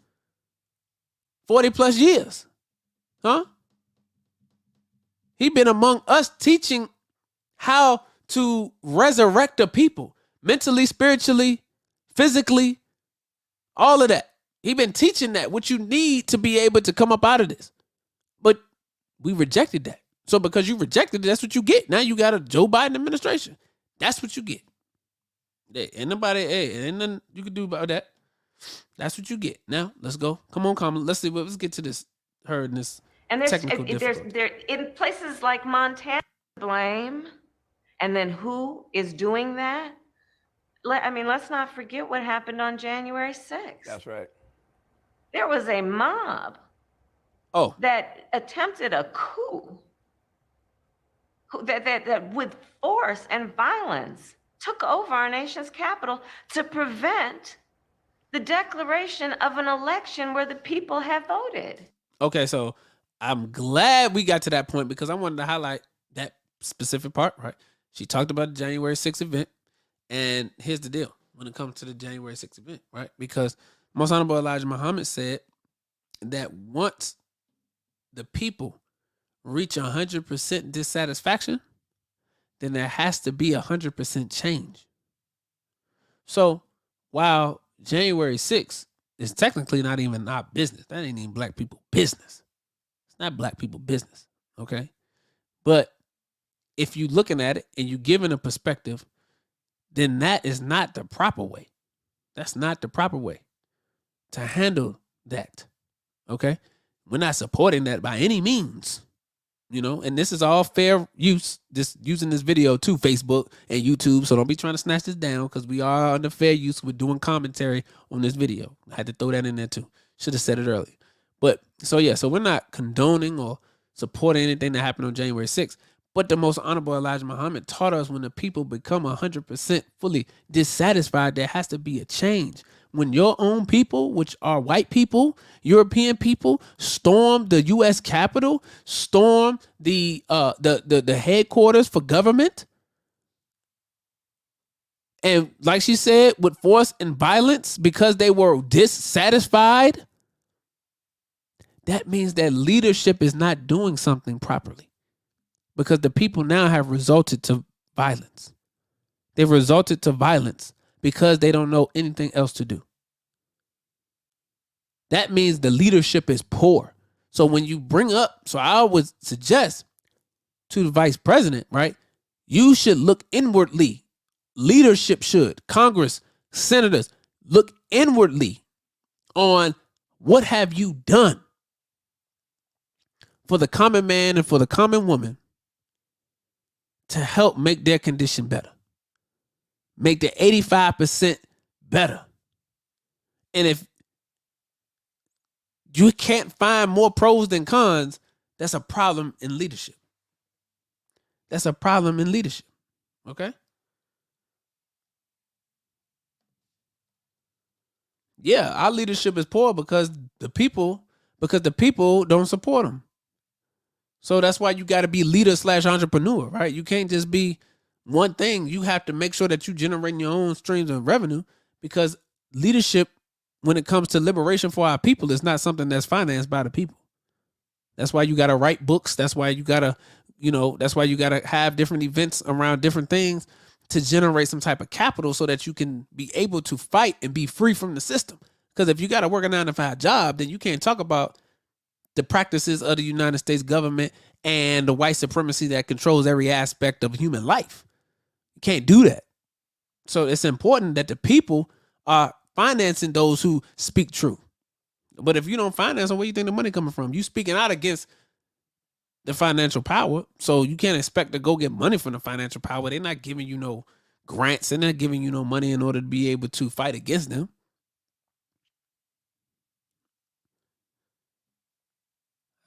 40 plus years. Huh? He been among us teaching how to resurrect the people mentally, spiritually, physically, all of that. He been teaching that, what you need to be able to come up out of this. But we rejected that. So because you rejected it, that's what you get. Now you got a Joe Biden administration. That's what you get. Ain't nothing you can do about that. That's what you get. Now, let's go. Come on, Kamala. Let's get to this. Her and this technical difficulty. In places like Montana, blame, and then who is doing that? Let's not forget what happened on January 6th. That's right. There was a mob that attempted a coup that with force and violence took over our nation's capital to prevent the declaration of an election where the people have voted. Okay, so I'm glad we got to that point because I wanted to highlight that specific part, right? She talked about the January 6th event, and here's the deal when it comes to the January 6th event, right? Because Most Honorable Elijah Muhammad said that once the people reach 100% dissatisfaction, then there has to be 100% change. So while January 6th is technically not even our business, that ain't even black people business. It's not black people business, okay? But if you're looking at it and you're giving a perspective, then that is not the proper way. That's not the proper way to handle that, okay? We're not supporting that by any means, and this is all fair use, using this video to Facebook and YouTube, so don't be trying to snatch this down because we are under fair use. We're doing commentary on this video. I had to throw that in there too. Should have said it earlier. But so we're not condoning or supporting anything that happened on January 6th. But the most honorable Elijah Muhammad taught us when the people become 100% fully dissatisfied, there has to be a change. When your own people, which are white people, European people, storm the U.S. Capitol, storm the headquarters for government, and like she said, with force and violence because they were dissatisfied, that means that leadership is not doing something properly. Because the people now have resulted to violence. They've resulted to violence because they don't know anything else to do. That means the leadership is poor. So when you bring up, so I would suggest to the vice president, right? You should look inwardly. Leadership should. Congress, senators, look inwardly on what have you done for the common man and for the common woman to help make their condition better. Make the 85% better. And if you can't find more pros than cons, that's a problem in leadership. That's a problem in leadership. Okay? Yeah, our leadership is poor because the people don't support them. So that's why you got to be leader/entrepreneur, right? You can't just be one thing. You have to make sure that you generate your own streams of revenue, because leadership, when it comes to liberation for our people, is not something that's financed by the people. That's why you got to write books. That's why you got to, that's why you got to have different events around different things to generate some type of capital so that you can be able to fight and be free from the system. Because if you got to work a 9-to-5 job, then you can't talk about the practices of the United States government and the white supremacy that controls every aspect of human life. You can't do that. So it's important that the people are financing those who speak true. But if you don't finance them, where you think the money coming from? You speaking out against the financial power, so you can't expect to go get money from the financial power. They're not giving you no grants. They're not giving you no money in order to be able to fight against them.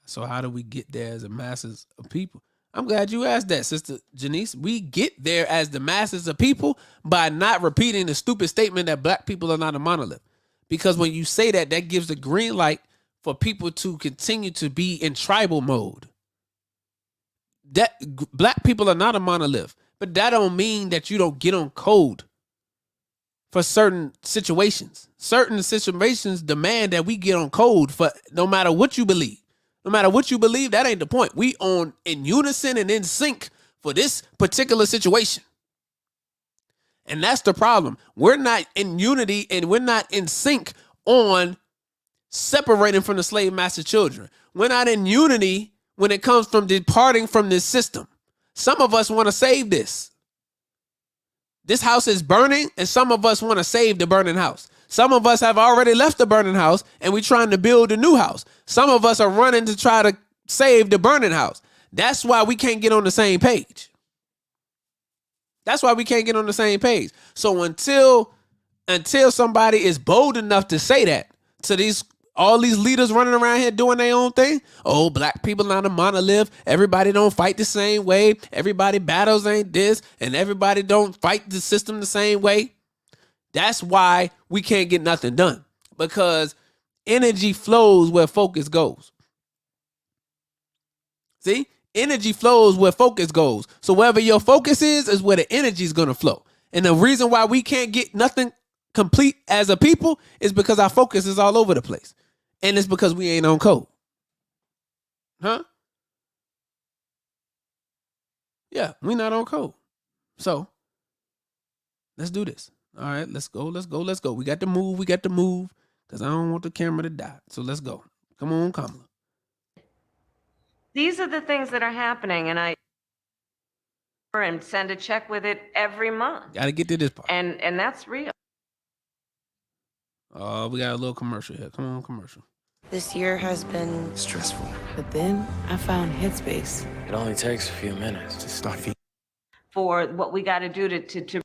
So how do we get there as the masses of people? I'm glad you asked that, Sister Janice. We get there as the masses of people by not repeating the stupid statement that black people are not a monolith. Because when you say that, that gives the green light for people to continue to be in tribal mode. That black people are not a monolith, but that don't mean that you don't get on code for certain situations. Certain situations demand that we get on code for no matter what you believe. No matter what you believe, that ain't the point. We on in unison and in sync for this particular situation. And that's the problem. We're not in unity and we're not in sync on separating from the slave master children. We're not in unity when it comes from departing from this system. Some of us want to save this. This house is burning, and some of us want to save the burning house. Some of us have already left the burning house, and we're trying to build a new house. Some of us are running to try to save the burning house. That's why we can't get on the same page. That's why we can't get on the same page. So until somebody is bold enough to say that to all these leaders running around here doing their own thing, oh, black people not a monolith, everybody don't fight the same way, everybody battles ain't this, and everybody don't fight the system the same way. That's why we can't get nothing done, because energy flows where focus goes. See? Energy flows where focus goes. So wherever your focus is where the energy is going to flow. And the reason why we can't get nothing complete as a people is because our focus is all over the place. And it's because we ain't on code. Huh? Yeah, we not on code. So let's do this. All right, let's go. We got to move. Because I don't want the camera to die. So let's go. Come on, Kamala. These are the things that are happening, and I send a check with it every month. Got to get to this part. And that's real. Oh, we got a little commercial here. Come on, commercial. This year has been Stressful. but then I found Headspace. It only takes a few minutes to start feeling. For what we got to do to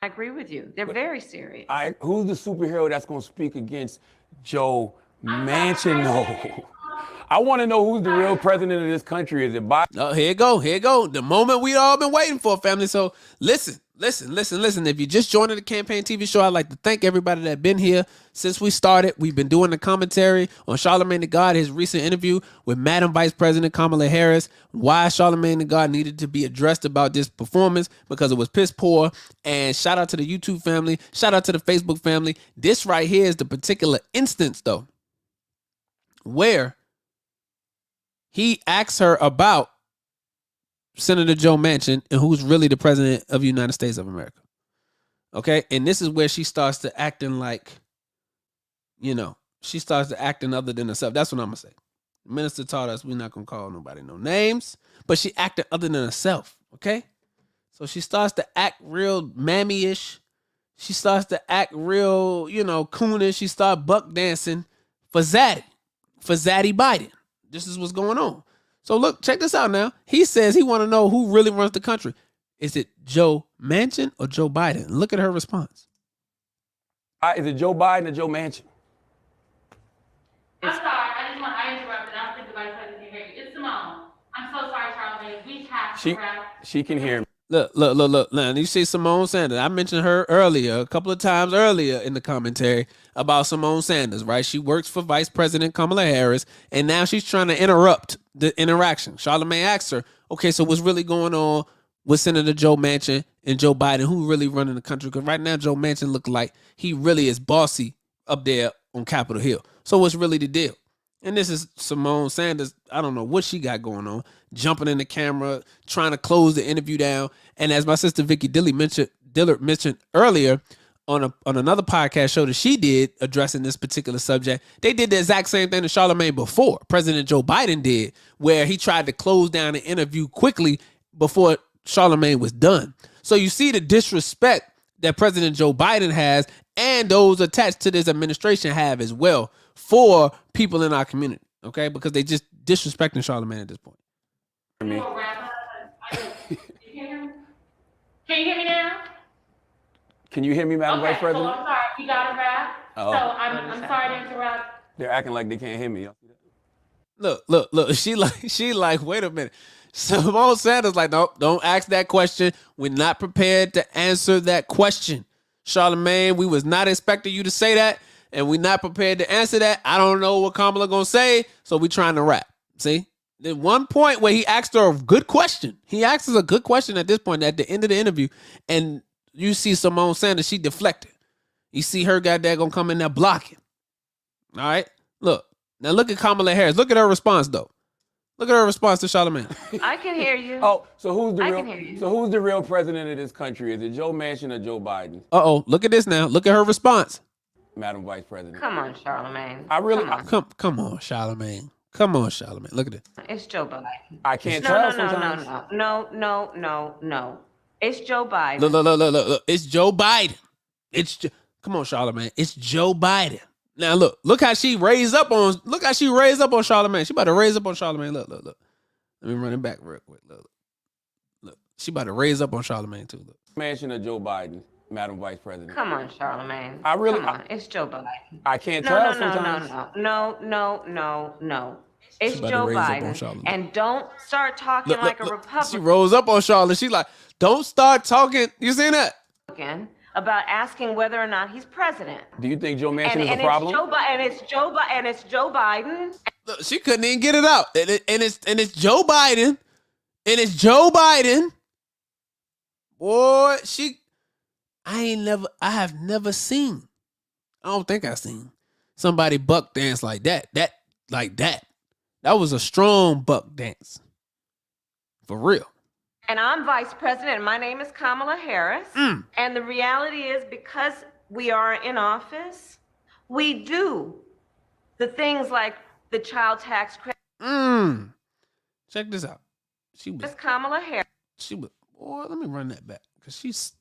I agree with you. They're very serious. Who's the superhero that's going to speak against Joe Manchin? No. I want to know who's the real president of this country. Is it Biden? Oh, here you go. The moment we all been waiting for, family. So listen. If you just joined the Campaign TV show, I'd like to thank everybody that been here since we started. We've been doing the commentary on Charlamagne Tha God, his recent interview with Madam Vice President Kamala Harris, why Charlamagne Tha God needed to be addressed about this performance because it was piss poor. And shout out to the YouTube family. Shout out to the Facebook family. This right here is the particular instance, though, where he asks her about Senator Joe Manchin and who's really the president of the United States of America. Okay? And this is where she starts to acting like, she starts to acting other than herself. That's what I'm going to say. The minister taught us we're not going to call nobody no names, but she acted other than herself. Okay? So she starts to act real mammy-ish. She starts to act real, coonish. She starts buck dancing for Zaddy Biden. This is what's going on. So look, check this out now. He says he want to know who really runs the country. Is it Joe Manchin or Joe Biden? Look at her response. Is it Joe Biden or Joe Manchin? I'm sorry. I interrupted. I don't think the Vice President can hear you. It's Simone. I'm so sorry, Charlamagne. We have to wrap. She can hear me. Look. Now, you see Simone Sanders. I mentioned her earlier, a couple of times earlier in the commentary about Simone Sanders, right? She works for Vice President Kamala Harris, and now she's trying to interrupt the interaction. Charlamagne asked her, okay, so what's really going on with Senator Joe Manchin and Joe Biden? Who really running the country? Because right now, Joe Manchin look like he really is bossy up there on Capitol Hill. So what's really the deal? And this is Simone Sanders. I don't know what she got going on, jumping in the camera, trying to close the interview down. And as my sister Vicky Dillard mentioned earlier on another podcast show that she did addressing this particular subject, they did the exact same thing to Charlamagne before. President Joe Biden did, where he tried to close down the interview quickly before Charlamagne was done. So you see the disrespect that President Joe Biden has and those attached to this administration have as well for people in our community, okay? Because they just disrespecting Charlamagne at this point. Can you hear me now? Can you hear me, Madam Vice President? So I'm sorry, we got a wrap. Oh. So I'm sorry to interrupt. They're acting like they can't hear me. Look. She like, wait a minute. Simone Sanders like, nope, don't ask that question. We're not prepared to answer that question. Charlamagne, we was not expecting you to say that, and we're not prepared to answer that. I don't know what Kamala gonna say, so we trying to wrap. See? There's one point where he asked her a good question. He asked us a good question at this point, at the end of the interview, and you see Simone Sanders, she deflected. You see her goddamn gonna come in there blocking. All right? Look. Now look at Kamala Harris. Look at her response, though. Look at her response to Charlamagne. I can hear you. Oh, so who's the I real? can hear you. So who's the real president of this country? Is it Joe Manchin or Joe Biden? Look at this now. Look at her response. Madam Vice President. Come on, Charlamagne. Come on, Charlamagne. Come on, Charlamagne. Look at it. It's Joe Biden. I can't tell sometimes. No. It's Joe Biden. Look. It's Joe Biden. Come on, Charlamagne. It's Joe Biden. Now look how she raised up on Charlamagne. She about to raise up on Charlamagne. Look. Let me run it back real quick. Look. She about to raise up on Charlamagne too. Look. Manchin or Joe Biden, Madam Vice President. Come on, Charlamagne. Come on. It's Joe Biden. I can't tell sometimes. No. It's about to Joe raise up on Biden. Charlamagne. And don't start talking like a Republican. She rose up on Charlotte. She like, don't start talking. You seen that? About asking whether or not he's president. Do you think Joe Manchin is a problem? It's Joe Biden. Look, she couldn't even get it out. And it's Joe Biden. And it's Joe Biden. Boy, I have never seen. I don't think I've seen somebody buck dance like that. That was a strong buck dance. For real. And I'm Vice President, and my name is Kamala Harris. And the reality is, because we are in office, we do the things like the child tax credit. Check this out. She was Kamala Harris. Boy, let me run that back. Because she's...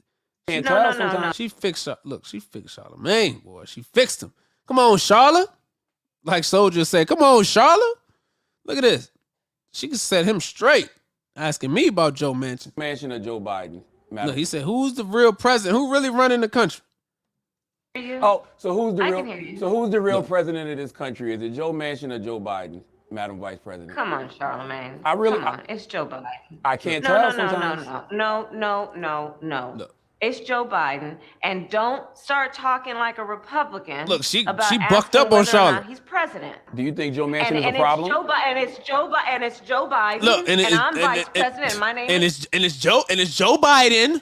No. She fixed... Look, she fixed Charlamagne, boy. She fixed him. Come on, Charlotte. Like soldiers say, come on, Charlotte. Look at this. She can set him straight. Asking me about Joe Manchin. Manchin or Joe Biden? Look, he said, "Who's the real president? Who really running the country?" Oh, so who's the I real? can hear you. So who's the real president of this country? Is it Joe Manchin or Joe Biden, Madam Vice President? Come on, Charlamagne. I really- Come on. It's Joe Biden. I can't No, tell no, sometimes. no. Look. It's Joe Biden, and don't start talking like a Republican. Look, she about bucked asking up on whether or Charlotte. not he's president. Do you think Joe Manchin is a And problem? it's Joe Biden. Look, and I'm vice president. And my name is. It's Joe Biden.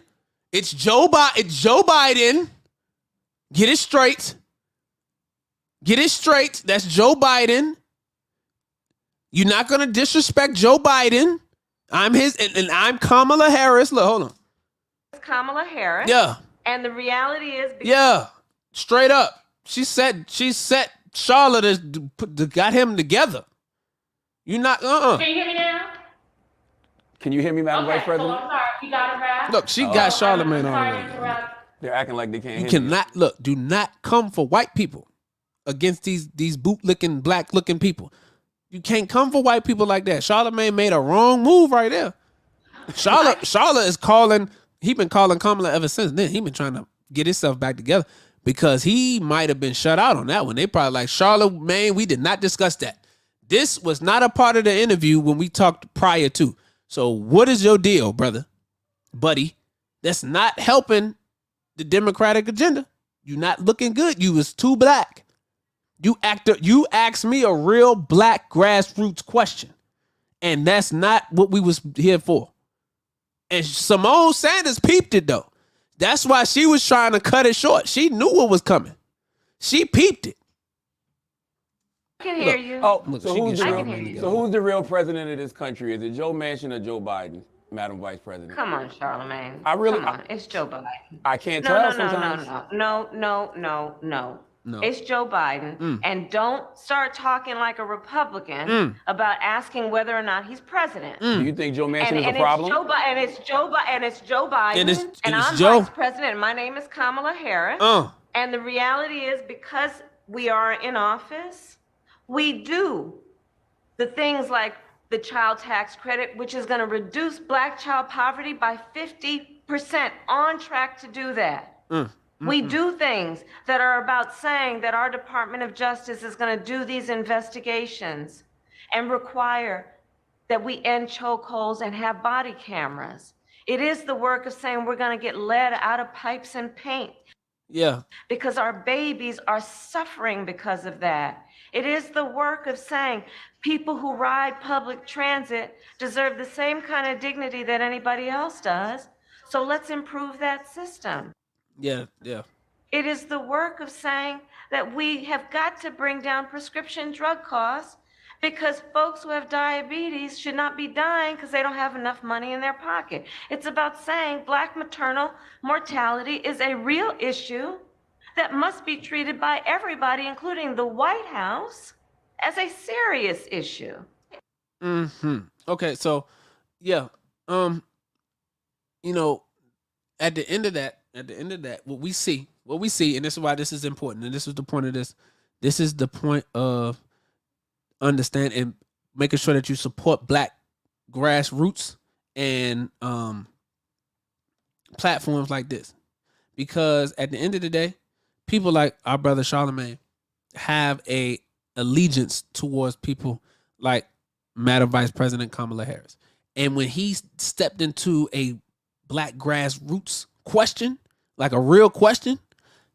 It's Joe Biden. Get it straight. Get it straight. That's Joe Biden. You're not gonna disrespect Joe Biden. I'm his, and I'm Kamala Harris. Look, hold on. Kamala Harris. Yeah. And the reality is. Yeah. Straight up. She set Charlotte got him together. You not Can you hear me now? Can you hear me, Madam Vice So President? I'm sorry. You got it right. look. She got Charlamagne I'm sorry to on. interrupt. They're acting like they can't You hear me. cannot look. Do not come for white people against these boot licking black looking people. You can't come for white people like that. Charlamagne made a wrong move right there. Charlotte is calling. He been calling Kamala ever since then. He been trying to get himself back together because he might have been shut out on that one. They probably like, Charlamagne, we did not discuss that. This was not a part of the interview when we talked prior to. So what is your deal, brother, buddy? That's not helping the Democratic agenda. You not looking good. You was too black. You asked me a real black grassroots question, and that's not what we was here for. And Simone Sanders peeped it though. That's why she was trying to cut it short. She knew what was coming. She peeped it. I can hear you. Oh, Look, so she who's gets the Charlamagne real? together. So who's the real president of this country? Is it Joe Manchin or Joe Biden, Madam Vice President? Come on, Charlamagne. I really- Come on. It's Joe Biden. I can't tell sometimes. No. No. It's Joe Biden. And don't start talking like a Republican about asking whether or not he's president. Do you think Joe Manchin is a It's problem? It's Joe Biden. And it's I'm Joe. vice president. And my name is Kamala Harris. And the reality is, because we are in office, we do the things like the child tax credit, which is going to reduce black child poverty by 50%, on track to do that. We do things that are about saying that our Department of Justice is going to do these investigations and require that we end chokeholds and have body cameras. It is the work of saying we're going to get lead out of pipes and paint. Yeah. Because our babies are suffering because of that. It is the work of saying people who ride public transit deserve the same kind of dignity that anybody else does. So let's improve that system. Yeah. It is the work of saying that we have got to bring down prescription drug costs, because folks who have diabetes should not be dying because they don't have enough money in their pocket. It's about saying black maternal mortality is a real issue that must be treated by everybody, including the White House, as a serious issue. Okay, so yeah. At the end of that, what we see, and this is why this is important, and this is the point of this. This is the point of understand and making sure that you support black grassroots and platforms like this, because at the end of the day, people like our brother Charlamagne have a allegiance towards people like Madam Vice President Kamala Harris, and when he stepped into a black grassroots question, like a real question,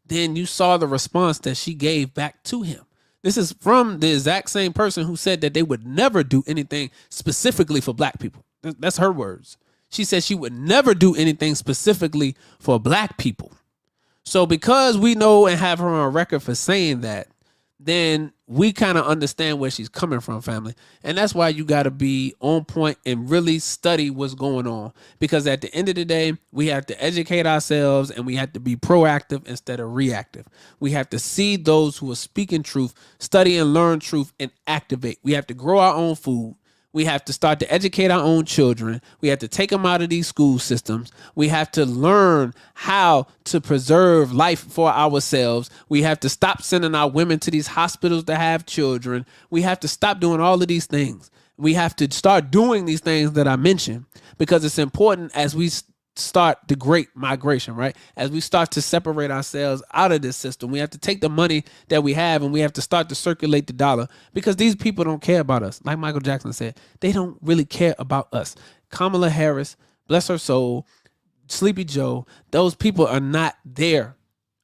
then you saw the response that she gave back to him. This is from the exact same person who said that they would never do anything specifically for black people. That's her words. She said she would never do anything specifically for black people. So because we know and have her on record for saying that, then we kind of understand where she's coming from, family. And that's why you got to be on point and really study what's going on. Because at the end of the day, we have to educate ourselves and we have to be proactive instead of reactive. We have to see those who are speaking truth, study and learn truth, and activate. We have to grow our own food. We have to start to educate our own children. We have to take them out of these school systems. We have to learn how to preserve life for ourselves. We have to stop sending our women to these hospitals to have children. We have to stop doing all of these things. We have to start doing these things that I mentioned, because it's important as we start the great migration, right? As we start to separate ourselves out of this system, we have to take the money that we have and we have to start to circulate the dollar, because these people don't care about us. Like Michael Jackson said, they don't really care about us. Kamala Harris, bless her soul, Sleepy Joe, those people are not there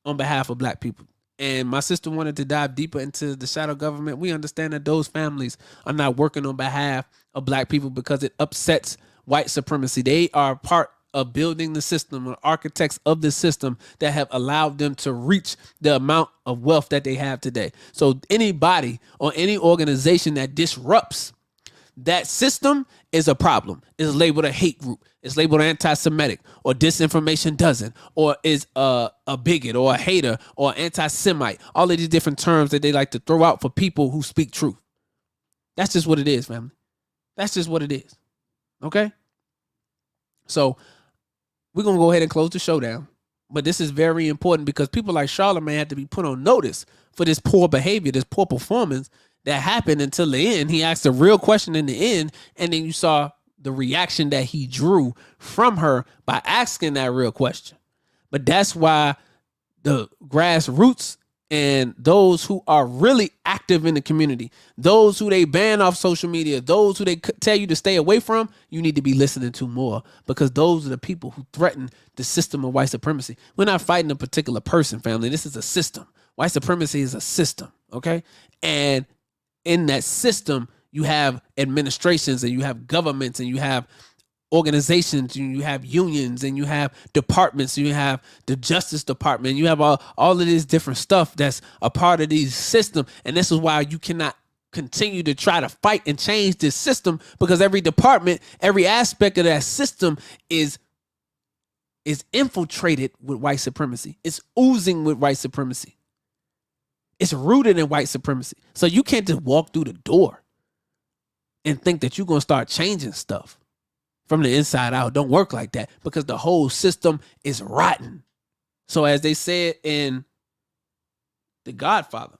on behalf of black people. And my sister wanted to dive deeper into the shadow government. We understand that those families are not working on behalf of black people because it upsets white supremacy. They are part of building the system, or architects of the system that have allowed them to reach the amount of wealth that they have today. So anybody or any organization that disrupts that system is a problem. Is labeled a hate group. It's labeled anti-Semitic, or disinformation doesn't, or is a bigot or a hater or anti-Semite. All of these different terms that they like to throw out for people who speak truth. That's just what it is, family. That's just what it is. Okay? So we're going to go ahead and close the show down. But this is very important because people like Charlamagne had to be put on notice for this poor behavior, this poor performance that happened until the end. He asked a real question in the end, and then you saw the reaction that he drew from her by asking that real question. But that's why the grassroots and those who are really active in the community, those who they ban off social media, those who they tell you to stay away from, you need to be listening to more, because those are the people who threaten the system of white supremacy. We're not fighting a particular person, family. This is a system. White supremacy is a system, okay? And in that system, you have administrations and you have governments and you have organizations and you have unions and you have departments and you have the Justice Department. You have all of this different stuff that's a part of these systems. And this is why you cannot continue to try to fight and change this system, because every department, every aspect of that system is infiltrated with white supremacy. It's oozing with white supremacy. It's rooted in white supremacy. So you can't just walk through the door and think that you're going to start changing stuff from the inside out. Don't work like that, because the whole system is rotten. So as they said in The Godfather,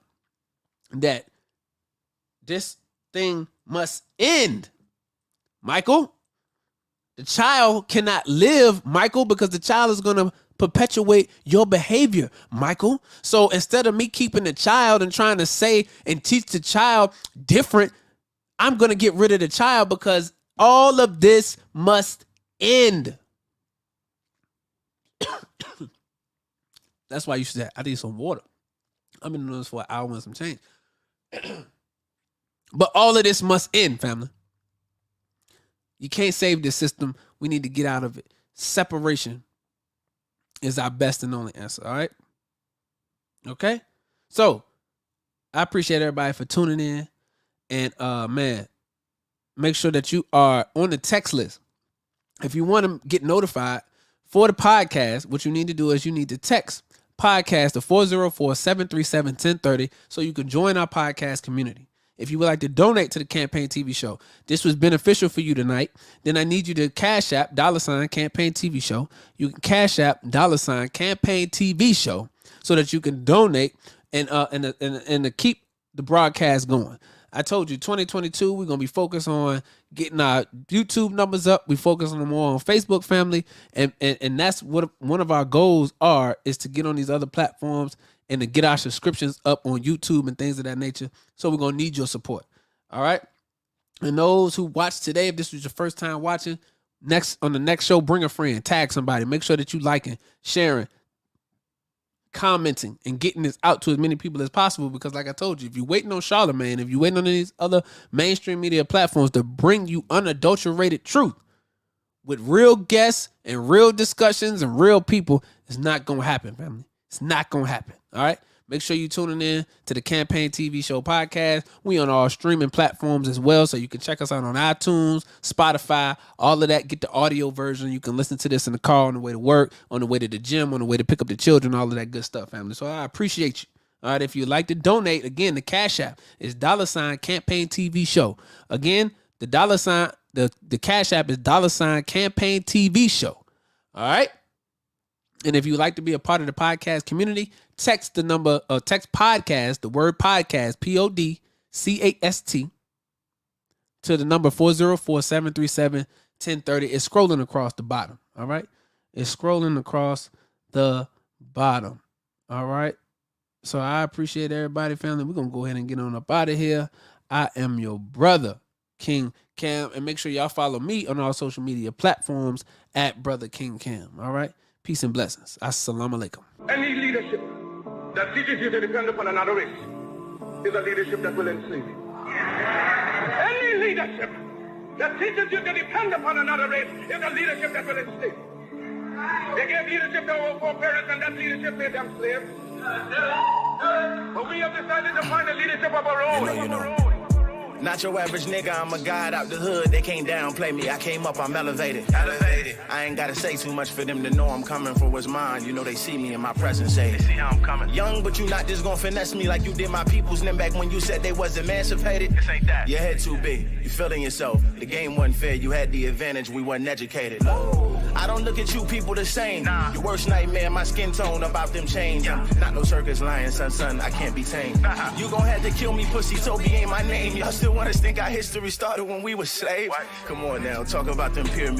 that this thing must end. Michael, the child cannot live, Michael, because the child is going to perpetuate your behavior, Michael. So instead of me keeping the child and trying to say and teach the child different, I'm going to get rid of the child, because all of this must end. That's why you should say, I need some water. I've been doing this for an hour and some change. But all of this must end, family. You can't save this system. We need to get out of it. Separation is our best and only answer, all right? Okay? So, I appreciate everybody for tuning in. And, man, make sure that you are on the text list. If you want to get notified for the podcast, what you need to do is you need to text podcast to 404-737-1030 so you can join our podcast community. If you would like to donate to the Campaign TV show, this was beneficial for you tonight, then I need you to Cash App $ Campaign TV show. You can Cash App $ Campaign TV show so that you can donate and to keep the broadcast going. I told you 2022, we're going to be focused on getting our YouTube numbers up. We focus on them more on Facebook, family. And that's what one of our goals is to get on these other platforms and to get our subscriptions up on YouTube and things of that nature. So we're going to need your support. All right. And those who watched today, if this was your first time watching, on the next show, bring a friend, tag somebody, make sure that you liking, sharing, commenting, and getting this out to as many people as possible, because like I told you, if you're waiting on Charlamagne, if you're waiting on these other mainstream media platforms to bring you unadulterated truth with real guests and real discussions and real people, it's not going to happen, family. It's not going to happen. All right. Make sure you tuning in to the Campaign TV Show podcast. We on all streaming platforms as well, so you can check us out on iTunes, Spotify, all of that. Get the audio version. You can listen to this in the car on the way to work, on the way to the gym, on the way to pick up the children, all of that good stuff, family. So I appreciate you. All right, if you'd like to donate, again, the Cash App is $ Campaign TV Show. Again, the the Cash App is $ Campaign TV Show. All right. And if you'd like to be a part of the podcast community, text podcast, the word podcast, PODCAST, to the number 404-737-1030. It's scrolling across the bottom. All right. It's scrolling across the bottom. All right. So I appreciate everybody, family. We're going to go ahead and get on up out of here. I am your brother, King Cam. And make sure y'all follow me on all social media platforms at Brother King Cam. All right. Peace and blessings. Assalamu alaikum. Any leadership that teaches you to depend upon another race is a leadership that will enslave you. Any leadership that teaches you to depend upon another race is a leadership that will enslave you. They gave leadership to our foreparents, and that leadership made them slaves. But we have decided to find a leadership of our own. You know. Not your average nigga, I'm a god out the hood. They can't downplay me. I came up, I'm elevated. I ain't gotta say too much for them to know I'm coming for what's mine. You know they see me in my presence, say they see how I'm coming. Young, but you not just gonna finesse me like you did my peoples. Then back when you said they was emancipated. This ain't that. Your head too big, you feeling yourself. The game wasn't fair, you had the advantage, we wasn't educated. I don't look at you people the same. Nah. Your worst nightmare, my skin tone about them chains. Yeah. Not no circus lion, son, I can't be tamed. You gon' have to kill me, pussy, Toby ain't my name. Y'all still wanna think our history started when we were slaves? What? Come on now, talk about them pyramids.